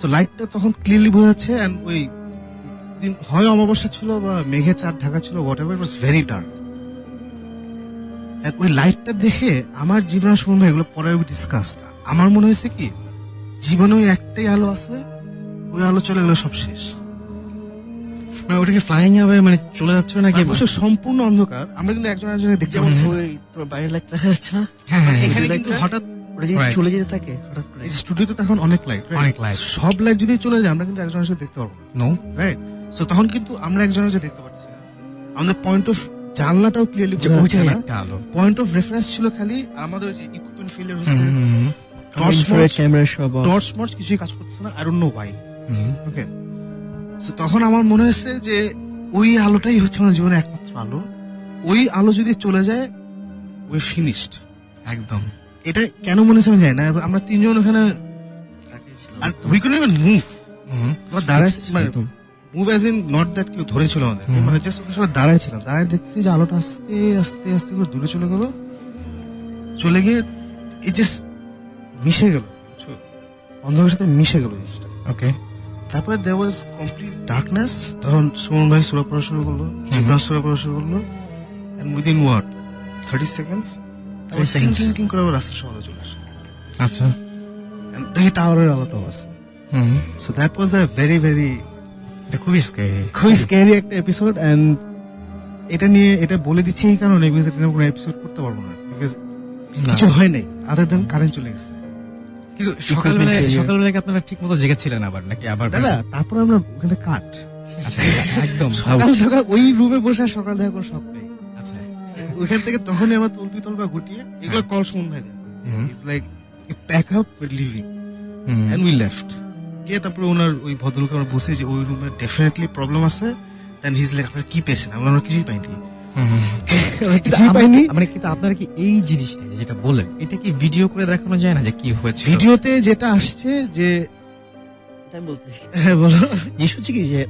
সো লাইটটা তখন ক্লিয়ারলি বোঝা যাচ্ছে, এন্ড ওই দিন হয় অমাবস্যা ছিল বা মেঘে চাঁদ ঢাকা ছিল, what ever, it was very dark. ওই লাইটটা দেখে আমার জীবন শুনবো, এগুলো পরে ডিসকাস, আমার মনে হয়েছে কি জীবনে ওই একটাই আলো আছে, ওই আলো চলে গেলে সব শেষ। মানে ওটাকে ফ্লাইং হবে, মানে চলে যাচ্ছে নাকি? অবশ্য সম্পূর্ণ অন্ধকার, আমরা কিন্তু একজন একজনের দেখতে যেমন পাচ্ছি না। ওই তোমার বাইরের লাইট দেখা যাচ্ছে না, হ্যাঁ হ্যাঁ, এখানে ওই কিন্তু লাইটটা- হঠাৎ ওটা যদি Right. চলে যেতে থাকে হঠাৎ করে, স্টুডিওতে তো এখন অনেক লাইট, অনেক light. সব লাইট যদি চলে যায় আমরা কিন্তু একজনের সাথে দেখতে পারবো না, নো। রাইট? সো তখন কিন্তু আমরা একজনের সাথে দেখতে পাচ্ছি না, আমাদের পয়েন্ট অফ জানলাটাও ক্লিয়ারলি যে ওইটাই একটা আলো। পয়েন্ট অফ রেফারেন্স ছিল খালি, আর আমাদের যে ইকুইপমেন্ট ফেলিয়ার হচ্ছে, টর্চ ইনফ্রারেড ক্যামেরা সব off। টর্চ মর্চ কিছুই কাজ করতেছে না, I don't know Y. Okay, so তখন আমার মনে হয়েছে যে ওই আলোটাই হচ্ছে আমার জীবনের একমাত্র আলো, ওই আলো যদি চলে যায় উই ফিনিশড। একদম। এটা কেন মনে হচ্ছে আমি জানি না, আমরা তিনজন ওখানে, তাকিয়েছিলাম। আর উই কুডন্ট ইভেন মুভ, দাঁড়ায়, মানে একদম। Move as in not that কেউ ধরেছিল আমাদের, মানে জাস্ট ওখানে সবাই দাঁড়ায় ছিলাম, দাঁড়ায় দেখছি যে আলোটা আস্তে আস্তে আস্তে করে দূরে চলে গেল, চলে গিয়ে it just মিশে গেল, বুঝছো? অন্ধকারের সাথে মিশে গেল জিনিসটা। ওকে। তারপরে there was complete darkness, তখন সুমন ভাই সূরা পড়া শুরু করলো, জিবরান সূরা পড়া শুরু করলো, and within what 30 seconds 30 seconds. টিং করে আবার রাস্তার সামনে চলে আসে, আচ্ছা। and দেখি টাওয়ারের আলোটাও আছে। So that was a very very এটা খুবই স্ক্যারি। খুবই স্ক্যারি একটা এপিসোড, এন্ড এটা নিয়ে এটা বলে দিচ্ছি এই কারণে বিকজ এটা নিয়ে কোনো এপিসোড করতে পারবো না, বিকজ কিছু হয় নাই আদার দেন কারেন্ট চলে গেছে। কিন্তু সকালবেলায় কি আপনারা ঠিক মতো জেগেছিলেন আবার নাকি আবার? দাদা তারপর আমরা ওখানে কাট আচ্ছা, একদম। সকাল সকাল ওই রুমে বসে আর সকাল দেখা কোনো শখ নেই। আচ্ছা। ওইখান থেকে তখনই আমার তলপি তলপা গুটিয়ে এগুলো কল শুনুন ভাই, it's like pack up living and we left. গিয়ে তারপরে ওনার ওই ভদ্রলোক আমরা বসে যে ওই রুমে ডেফিনেটলি প্রবলেম আছে, দেন হিজ লাইক আপনারা কি পেয়েছেন? আমরা কিছুই পাইনি, আমরা কিছুই পাইনি। মানে কিন্তু আপনারা কি এই জিনিসটা যেটা বললেন এটা কি ভিডিও করে দেখানো যায় না যে কি হয়েছে? ভিডিওতে যেটা আসছে যে, এটা আমি বলতে হ্যাঁ বলো, জিনিস হচ্ছে কি যে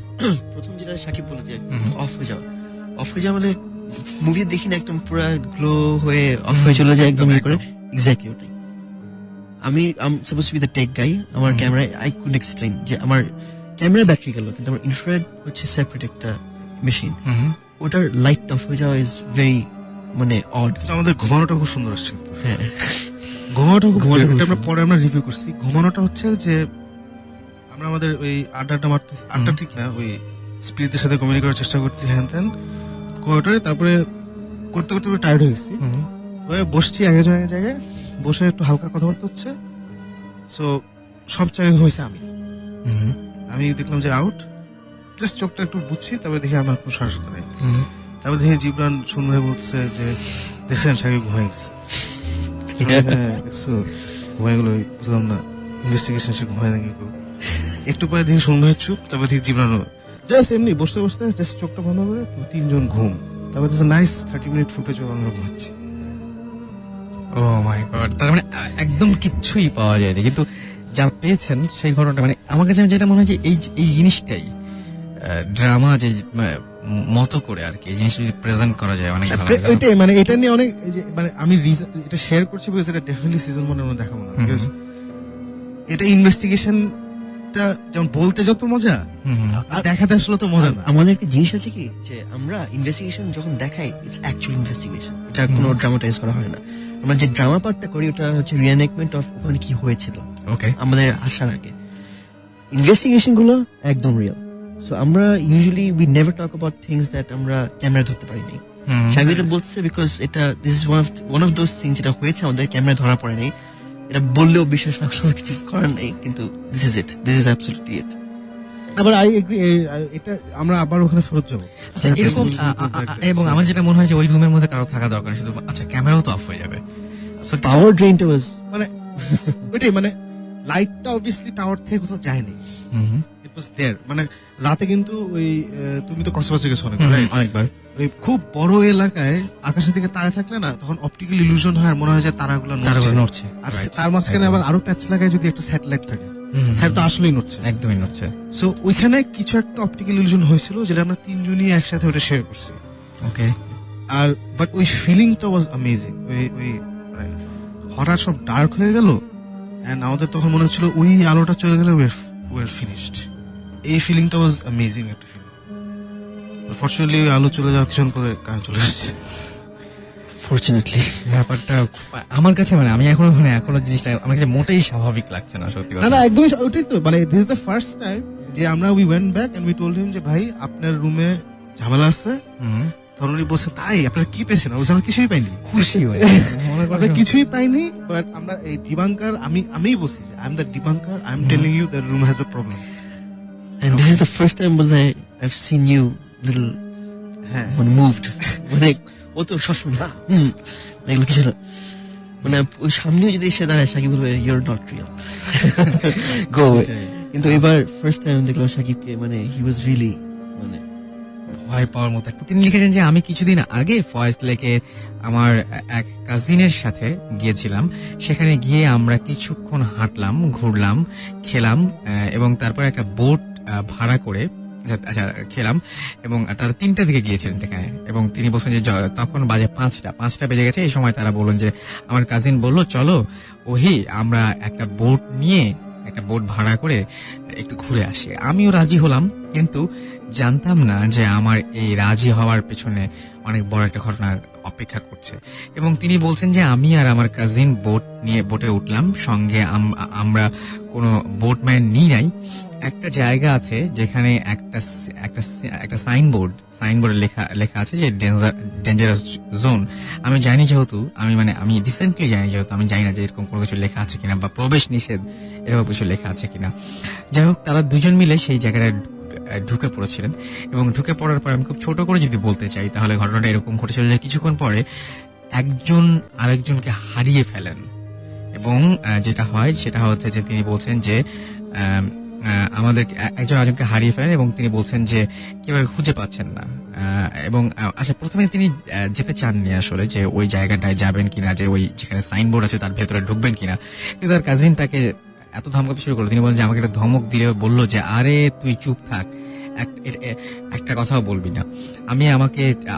প্রথম যেটা সাকিব বলে যে অফ হয়ে যাওয়া, অফ হয়ে যাওয়া মানে মুভি দেখি না একদম পুরো গ্লো হয়ে অফ হয়ে চলে যায় একদম ইয়ে করে, এক্স্যাক্টলি ওটাই। আমি suppose to be the tech guy, আমার ক্যামেরায় আই কুডন্ট এক্সপ্লেইন যে আমার ক্যামেরা ব্যাটারি গেল, কিন্তু আমার ইনফ্রারেড হচ্ছে সেপারেট একটা মেশিন, ওটার লাইট অফ হয়ে যাওয়া ইজ ভেরি মানে অড। কিন্তু আমাদের ঘুমানোটা খুব সুন্দর আসছে, কিন্তু হ্যাঁ, ঘুমানোটা খুব ঘুমানোটা খুব এটা আমরা পরে আমরা রিভিউ করছি। ঘুমানোটা হচ্ছে যে আমরা আমাদের ওই আড্ডাটা মারতেছি, আড্ডা ঠিক না, ওই স্পিরিটের সাথে কমিউনিকেট করার চেষ্টা করছি, হ্যান ত্যান কোয়ার্টার, তারপরে করতে করতে টায়ার্ড হয়ে গেছি, হয়ে বসছি এক জায়গায় বসে একটু হালকা কথাবার্তা হচ্ছে। সো সব জায়গায় হয়েছে আমি দেখলাম যে আউট, জাস্ট চোখটা একটু বুঝছি, তারপরে দেখি আমার কোনো সারসতা নেই। তারপরে দেখি জিবরান শুনবে বলছে যে দেখছেন সাকিব ঘুমিয়ে গেছে। হ্যাঁ দেখছো ঘুমিয়ে গেলো, বুঝলাম না ইনভেস্টিগেশন সে ঘুমায় নাকি কেউ। একটু পরে দেখি শুনবে চুপ, তারপরে দেখি জিবরানও জাস্ট এমনি বসতে বসতে জাস্ট চোখটা বন্ধ করে তিনজন ঘুম, তারপরে নাইস 30 মিনিট ফুটেজ আমরা ঘুমাচ্ছি। ও মাই গড, তার মানে একদম কিচ্ছুই পাওয়া যায়নি, কিন্তু যা পেয়েছেন সেই ঘটনাটা মানে আমার কাছে যেটা মনে হয় যে এই জিনিসটাই ড্রামা যে মতো করে আর কি এই জিনিসটা যদি প্রেজেন্ট করা যায় অনেক ভালো লাগে। ওইটাই মানে এটা নিয়ে অনেক এই যে মানে আমি এটা শেয়ার করছি বিকজ এটা ডেফিনেটলি সিজন 1 এর মধ্যে দেখাবো না, বিকজ এটা ইনভেস্টিগেশনটা যেমন বলতে যত মজা আর দেখাতে আসলে তো মজা না। আমাদের একটা জিনিস আছে কি যে আমরা ইনভেস্টিগেশন যখন দেখাই ইটস অ্যাকচুয়াল ইনভেস্টিগেশন, এটা কোনো ড্রামাটাইজ করা হয় না। আমরা যে ড্রামা পার্টটা করি ওটা হচ্ছে রিএনেকমেন্ট অফ ওখানে কি হয়েছিল ওকে, আমাদের আসার আগে। ইনভেস্টিগেশন গুলো একদম রিয়েল। সো আমরা usually we never talk about things that আমরা ক্যামেরা ধরতে পারিনি। শাকিব এটা বলছে বিকজ এটা this is one of those things যেটা হয়েছে আমাদের ক্যামেরা ধরা পড়ে নাই, এটা বললেও বিশ্বাস না করলেও কিছু করার নেই, কিন্তু this is it, this is absolutely it. আবার আই এগ্রি, এটা আমরা আবার ওখানে ফেরত যাবো। আচ্ছা এরকম এবং আমার যেটা মনে হয় যে ওই রুমের মধ্যে কারো থাকা দরকার নেই, শুধু আচ্ছা ক্যামেরাও তো অফ হয়ে যাবে। পাওয়ার ড্রেনটা ওয়াজ মানে ওইটাই মানে লাইটটা অবভিয়াসলি টাওয়ার থেকে কোথাও যায়নি, was there. মানে রাতে কিন্তু ওই তুমি তো কক্সবাজার গেছো অনেক, right? অনেকবার। ওই খুব বড় এলাকায় আকাশের দিকে তারা থাকলে না, তখন অপটিক্যাল ইলুশন হয় আর মনে হয় যে তারাগুলো নড়ছে। আর Right. তার মাঝখানে আবার আরো প্যাচ লাগায় যদি একটা স্যাটেলাইট থাকে, স্যার তো আসলেই নড়ছে। একদমই নড়ছে। সো ওইখানে কিছু একটা অপটিক্যাল ইলুশন হয়েছিল যেটা আমরা তিনজনই একসাথে ওটা শেয়ার করছি। ওকে। আর বাট ওই ফিলিংটা ওয়াজ অ্যামেজিং। ওই মানে হঠাৎ সব ডার্ক হয়ে গেল এন্ড আমাদের তখন মনে হচ্ছিল ওই আলোটা চলে গেলে we're finished. এই ফিলিংটা ওয়াজ অ্যামেজিং একটা ফিলিং। আনফরচুনেটলি ওই আলো চলে যাওয়ার কিছুক্ষণ পরে কারেন্ট চলে আসছে। ফরচুনেটলি ব্যাপারটা আমার কাছে মানে আমি এখনো জিনিসটা আমার কাছে মোটেই স্বাভাবিক লাগছে না, সত্যি না কথা। না একদমই ওটাই তো, মানে this is the first time যে আমরা we went back end we told him যে ভাই আপনার রুমে ঝামেলা আছে। তখন উনি বলছেন তাই আপনারা কি পেয়েছেন? আমরা কিছুই পাইনি। খুশি হয়ে আমরা কিছুই পাইনি, বাট আমরা এই ডিবাঙ্কার আমিই বলছি যে I am the debunker, I am telling you that room has a problem. and this is the first time I've seen you little হ্যাঁ মানে moved মানে ও তো সবসময় না এগুলো কিছু না, মানে ওই সামনেও যদি এসে দাঁড়ায় সাকিব বলবে your not real go away. কিন্তু এবার ফার্স্ট টাইম দেখলাম সাকিবকে, মানে হি ওয়াজ রিয়েলি মানে ভয় পাওয়ার মতো। তো তিনি লিখেছেন যে আমি কিছুদিন আগে ফয়েজ লেকে আমার এক কাজিনের সাথে গিয়েছিলাম। সেখানে গিয়ে আমরা কিছুক্ষণ হাঁটলাম, ঘুরলাম, খেলাম এবং তারপর একটা বোট ভাড়া করে আচ্ছা খেলাম এবং তারা 3টা দিকে গিয়েছিলেন সেখানে। এবং তিনি বলছেন যে তখন বাজে 5টা বেজে গেছে। এই সময় তারা বললেন যে আমার কাজিন বলল চলো ওহি আমরা একটা বোট নিয়ে একটা বোট ভাড়া করে একটু ঘুরে আসি। আমিও রাজি হলাম, কিন্তু জানতাম না যে আমার এই রাজি হওয়ার পেছনে অনেক বড় একটা ঘটনা অপেক্ষা করছে। এবং তিনি বলছেন যে আমি আর আমার কাজিন বোটে উঠলাম, সঙ্গে আমরা কোনো বোটম্যান নিই নাই। একটা জায়গা আছে যেখানে একটা সাইনবোর্ডে লেখা আছে যে ডেঞ্জারাস জোন। আমি জানি যেহেতু আমি রিসেন্টলি জানি যেহেতু আমি জানি না যে এরকম কোনো কিছু লেখা আছে কিনা বা প্রবেশ নিষেধ এরকম কিছু লেখা আছে কিনা। যাই হোক, তারা দুজন মিলে সেই জায়গাটা ঢুকে পড়েছিলেন এবং ঢুকে পড়ার পর আমি খুব ছোট করে যদি বলতে চাই তাহলে ঘটনাটা এরকম ঘটেছিল যে কিছুক্ষণ পরে একজন আরেকজনকে হারিয়ে ফেলেন। এবং যেটা হয় সেটা হচ্ছে যে তিনি বলছেন যে আমাদের একজন আরেকজনকে হারিয়ে ফেলেন এবং তিনি বলছেন যে কিভাবে খুঁজে পাচ্ছেন না। এবং আচ্ছা, প্রথমে তিনি যেতে চাননি আসলে যে ওই জায়গাটায় যাবেন কিনা, যে ওই যেখানে সাইনবোর্ড আছে তার ভেতরে ঢুকবেন কিনা। কিন্তু তার কাজিন তাকে এত ধমকাতে শুরু করলো, তিনি বলেন যে আমাকে একটা ধমক দিলে বললো যে আরে তুই চুপ থাক, একটা কথাও বলবি না।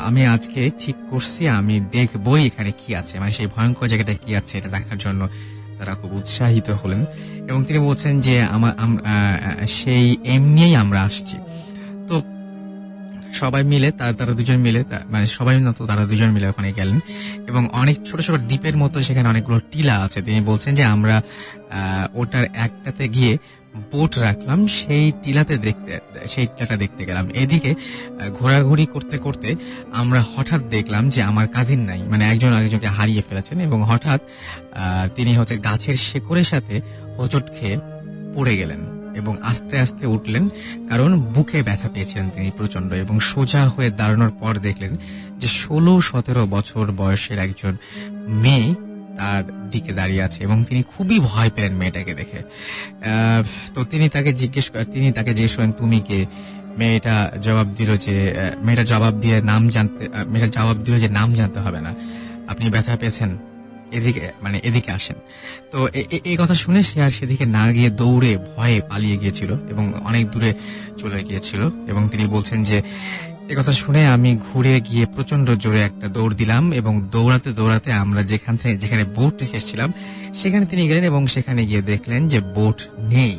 আমি আজকে ঠিক করছি আমি দেখবই এখানে কি আছে, মানে সেই ভয়ঙ্কর জায়গাটা কি আছে এটা দেখার জন্য তারা খুব উৎসাহিত হলেন। এবং তিনি বলছেন যে সেই এমনিই আমরা আসছি। তো সবাই মিলে তারা দুজন মিলে মানে সবাই না তো তারা দুজন মিলে ওখানে গেলেন এবং অনেক ছোট ছোট দ্বীপের মতো সেখানে অনেকগুলো টিলা আছে। তিনি বলছেন যে আমরা ওটার একটাতে গিয়ে বোট রাখলাম, সেই টিলাটা দেখতে গেলাম। এদিকে ঘোরাঘুরি করতে করতে আমরা হঠাৎ দেখলাম যে আমার কাজিন নাই, মানে একজন আরেকজনকে হারিয়ে ফেলেছেন। এবং হঠাৎ তিনি হচ্ছে গাছের শেকড়ের সাথে হোঁচট খেয়ে পড়ে গেলেন এবং আস্তে আস্তে উঠলেন, কারণ বুকে ব্যথা পেয়েছিলেন তিনি প্রচন্ড। এবং সোজা হয়ে দাঁড়ানোর পর দেখলেন যে 16-17 বছর বয়সের একজন মেয়ে তার দিকে দাঁড়িয়ে আছে এবং তিনি খুবই ভয় পেলেন মেয়েটাকে দেখে। তো তিনি তাকে জিজ্ঞেস করেন তুমি কে? মেয়েটা জবাব দিল যে নাম জানতে হবে না, আপনি ব্যথা পেয়েছেন, এদিকে আসেন। তো এই কথা শুনে সে আর সেদিকে না গিয়ে দৌড়ে ভয়ে পালিয়ে গিয়েছিল এবং অনেক দূরে চলে গিয়েছিল। এবং তিনি বলছেন যে এই কথা শুনে আমি ঘুরে গিয়ে প্রচন্ড জোরে একটা দৌড় দিলাম এবং দৌড়াতে দৌড়াতে আমরা যেখানে বোট রেখে এসেছিলাম সেখানে তিনি গেলেন এবং সেখানে গিয়ে দেখলেন যে বোট নেই।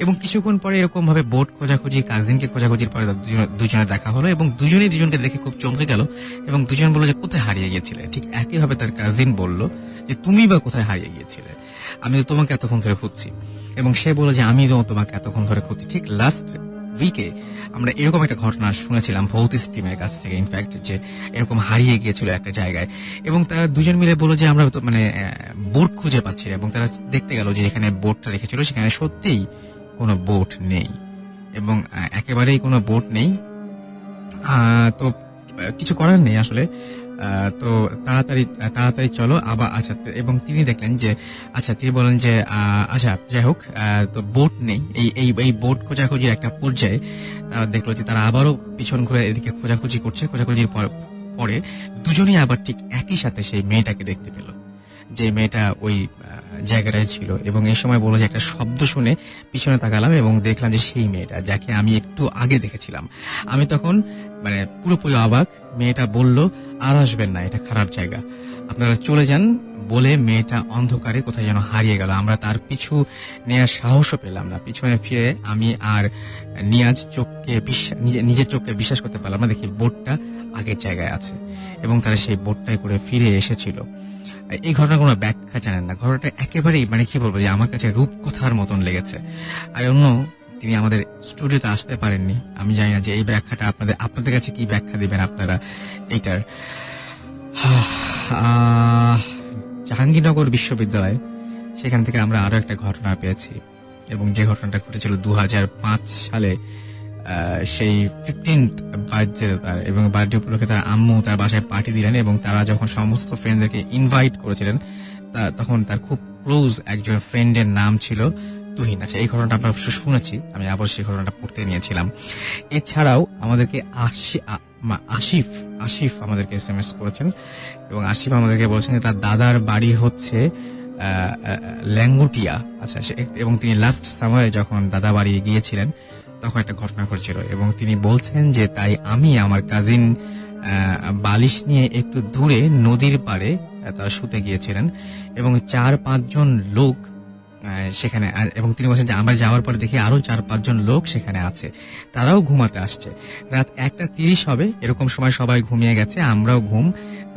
এবং কিছুক্ষণ পরে এরকম ভাবে বোট খোঁজাখুঁজি, কাজিনকে খোঁজাখুঁজির পরে দুজনে দেখা হলো এবং দুজনেই দুজনকে দেখে খুব চমকে গেল এবং দুজন বললো যে কোথায় হারিয়ে গিয়েছিলে। ঠিক একইভাবে তার কাজিন বলল যে তুমি বা কোথায় হারিয়ে গিয়েছিলে, আমি তো তোমাকে এতক্ষণ ধরে খুঁজছি। এবং সে বলল যে আমি তো তোমাকে এতক্ষণ ধরে খুঁজছি। ঠিক লাস্ট উইকে আমরা এরকম একটা ঘটনা শুনেছিলাম ভৌতিক টিমের কাছ থেকে, ইনফ্যাক্ট, যে এরকম হারিয়ে গিয়েছিল একটা জায়গায়। এবং তারা দুজন মিলে বললো যে আমরা বোট খুঁজে পাচ্ছি, এবং তারা দেখতে গেল যে যেখানে বোটটা রেখেছিল সেখানে সত্যিই কোনো বোট নেই এবং একেবারেই কোনো বোট নেই। তো কিছু করার নেই আসলে। তো তাড়াতাড়ি চলো আবার। আচ্ছা, এবং তিনি দেখলেন যে আচ্ছা, তিনি বলেন যে আচ্ছা যাই হোক, তো বোট নেই। এই বোট খোঁজাখুঁজির একটা পর্যায়ে তারা দেখলো যে তারা আবারও পিছন ঘুরে এদিকে খোঁজাখুঁজি করছে। খোঁজাখুঁজির পরে দুজনেই আবার ঠিক একই সাথে সেই মেয়েটাকে দেখতে পেল, যে মেয়েটা ওই জায়গাটায় ছিল। এবং এই সময় বললো যে একটা শব্দ শুনে পিছনে তাকালাম এবং দেখলাম যে সেই মেয়েটা যাকে আমি একটু আগে দেখেছিলাম। আমি তখন মানে পুরোপুরি অবাক। মেয়েটা বলল, আর আসবেন না, এটা খারাপ জায়গা, আপনারা চলে যান বলে মেয়েটা অন্ধকারে কোথায় যেন হারিয়ে গেল। আমরা তার পিছু নেওয়ার সাহসও পেলাম না। পিছনে ফিরে আমি আর নিয়াজ নিজের চোখকে বিশ্বাস করতে পারলাম না। দেখি বোটটা আগের জায়গায় আছে এবং তারা সেই বোটটাই করে ফিরে এসেছিল। এই ঘটনার কোনো ব্যাখ্যা জানেন না। ঘটনাটা একেবারেই মানে কি বলবো, যে আমার কাছে রূপকথার মতন লেগেছে। আর অন্য তিনি আমাদের স্টুডিওতে আসতে পারেননি। আমি জানি না যে এই ব্যাখ্যাটা আপনাদের কাছে কি ব্যাখ্যা দিবেন আপনারা এইটার। জাহাঙ্গীরনগর বিশ্ববিদ্যালয়, সেখান থেকে আমরা আরো একটা ঘটনা পেয়েছি, এবং যে ঘটনাটা ঘটেছিল 2005 সালে। সেই 15th বার্থডে তার, এবং বার্থডে উপলক্ষে তার আম্মু তার বাসায় পার্টি দিলেন, এবং তারা যখন সমস্ত ফ্রেন্ডদেরকে ইনভাইট করেছিলেন, তখন তার খুব ক্লোজ একজন ফ্রেন্ডের নাম ছিল তুহিন। আচ্ছা, এই ঘটনাটা আমরা অবশ্য শুনেছি, আমি আবার সেই ঘটনাটা পড়তে নিয়েছিলাম। এছাড়াও আমাদেরকে আসিফ আমাদেরকে SMS করেছেন, এবং আসিফ আমাদেরকে বলছেন যে তার দাদার বাড়ি হচ্ছে ল্যাঙ্গুটিয়া। আচ্ছা, এবং তিনি লাস্ট সময়ে যখন দাদা বাড়ি গিয়েছিলেন তখন একটা ঘটনা ঘটেছিল, এবং তিনি বলছেন যে তাই আমি আমার কাজিন বালিশ নিয়ে একটু দূরে নদীর পাড়ে তারা শুতে গিয়েছিলেন, এবং 4-5 জন লোক সেখানে, এবং তিনি বলছেন যে আমরা যাওয়ার পরে দেখি আরো 4-5 জন লোক সেখানে আছে, তারাও ঘুমাতে আসছে। রাত 1:30 হবে, এরকম সময় সবাই ঘুমিয়ে গেছে, আমরাও ঘুম।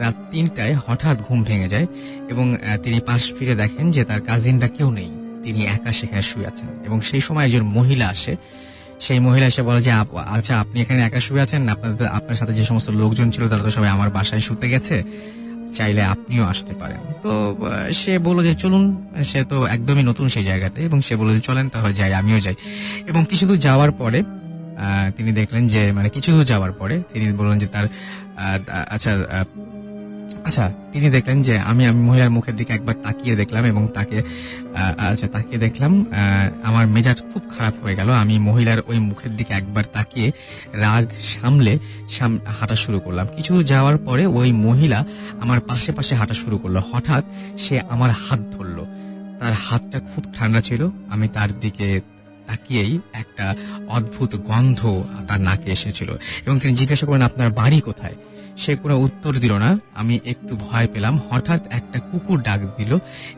রাত 3টায় হঠাৎ ঘুম ভেঙে যায়, এবং তিনি পাশ ফিরে দেখেন যে তার কাজিনটা কেউ নেই, তিনি একা সেখানে শুয়ে আছেন। এবং সেই সময় একজন মহিলা আসে। সেই মহিলা এসে বলে যে আচ্ছা, আপনি এখানে একা শুয়ে আছেন, আপনার সাথে যে সমস্ত লোকজন ছিল তারা তো সবাই আমার বাসায় শুতে গেছে, চাইলে আপনিও আসতে পারেন। তো সে বলল যে চলুন, সে তো একদমই নতুন সেই জায়গাতে, এবং সে বলল যে চলেন তাহলে যাই, আমিও যাই। এবং কিছু দূর যাওয়ার পরে তিনি দেখলেন যে মানে কিছু দূর যাওয়ার পরে তিনি বললেন যে তার আচ্ছা তিনি দেখলেন যে আমি মহিলার মুখের দিকে একবার তাকিয়ে দেখলাম, এবং তাকিয়ে দেখলাম আমার মেজাজ খুব খারাপ হয়ে গেল। আমি মহিলার ওই মুখের দিকে একবার তাকিয়ে রাগ সামলে হাঁটা শুরু করলাম। কিছু যাওয়ার পরে ওই মহিলা আমার পাশে পাশে হাঁটা শুরু করলো। হঠাৎ সে আমার হাত ধরলো, তার হাতটা খুব ঠান্ডা ছিল। আমি তার দিকে তাকিয়েই একটা অদ্ভুত গন্ধ তার নাকে এসেছিল, এবং তিনি জিজ্ঞাসা করেন আপনার বাড়ি কোথায়। সে কোনো উত্তর দিল না। আমি একটু ভয় পেলাম। হঠাৎ একটা কুকুর ডাক দিল,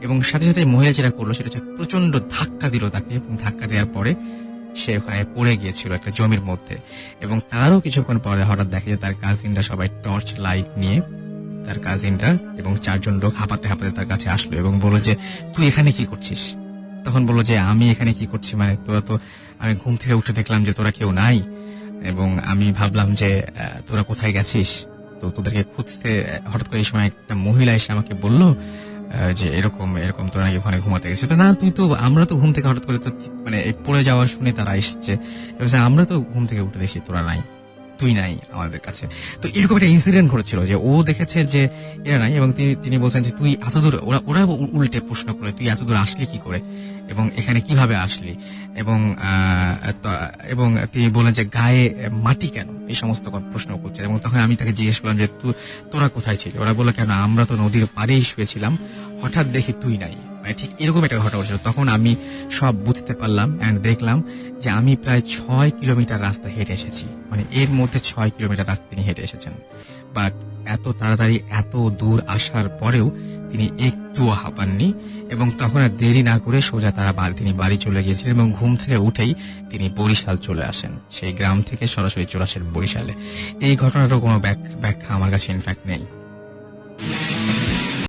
এবং সাথে সাথে মহিলা যেটা করলো সেটা হচ্ছে প্রচন্ড ধাক্কা দিল তাকে, এবং ধাক্কা দেওয়ার পরে সে ওখানে পড়ে গিয়েছিল একটা জমির মধ্যে। এবং তারও কিছুক্ষণ পরে হঠাৎ দেখে যে তার কাজিনরা সবাই টর্চ লাইট নিয়ে, তার কাজিনরা এবং 4 জন লোক হাঁপাতে হাঁপাতে তার কাছে আসলো, এবং বললো যে তুই এখানে কি করছিস। তখন বললো যে আমি এখানে কি করছি মানে তোরা তো, আমি ঘুম থেকে উঠে দেখলাম যে তোরা কেউ নাই, এবং আমি ভাবলাম যে তোরা কোথায় গেছিস, তো তোদেরকে খুঁজতে হঠাৎ করে এই সময় একটা মহিলা এসে আমাকে বলল যে এরকম এরকম তোরা নাকি ওখানে ঘুমাতে গেছিস। না, তুই তো, আমরা তো ঘুম থেকে হঠাৎ করে তো মানে পড়ে যাওয়া শুনে তারা এসছে, আমরা তো ঘুম থেকে উঠে দেখছি তোরা নাই, তুই নাই আমাদের কাছে। তো এরকম একটা ইনসিডেন্ট ঘটেছিল যে ও দেখেছে যে এরা নাই, এবং তিনি বলছেন যে তুই এত দূর, ওরা উল্টে প্রশ্ন করে তুই এত দূর আসলি কি করে, এবং এখানে কিভাবে আসলি, এবং তিনি বলেন যে গায়ে মাটি কেন, এই সমস্ত প্রশ্ন করছে। এবং তখন আমি তাকে জিজ্ঞেস করলাম যে তোরা কোথায় ছিলি। ওরা বললো কেন, আমরা তো নদীর পাড়েই শুয়েছিলাম, হঠাৎ দেখি তুই নাই। মানে ঠিক এরকম একটা ঘটনা ঘটেছিল। তখন আমি সব বুঝতে পারলাম এন্ড দেখলাম যে আমি প্রায় 6 কিলোমিটার রাস্তা হেঁটে এসেছি, মানে এর মধ্যে 6 কিলোমিটার রাস্তা তিনি হেঁটে এসেছেন। বাট এত তাড়াতাড়ি এত দূর আসার পরেও তিনি একটুও হাঁপাননি, এবং তখন আর দেরি না করে সোজা তিনি বাড়ি চলে গিয়েছিলেন, এবং ঘুম থেকে উঠেই তিনি বরিশাল চলে আসেন। সেই গ্রাম থেকে সরাসরি চলে আসেন বরিশালে। এই ঘটনাটার কোনো ব্যাখ্যা আমার কাছে ইনফ্যাক্ট নেই।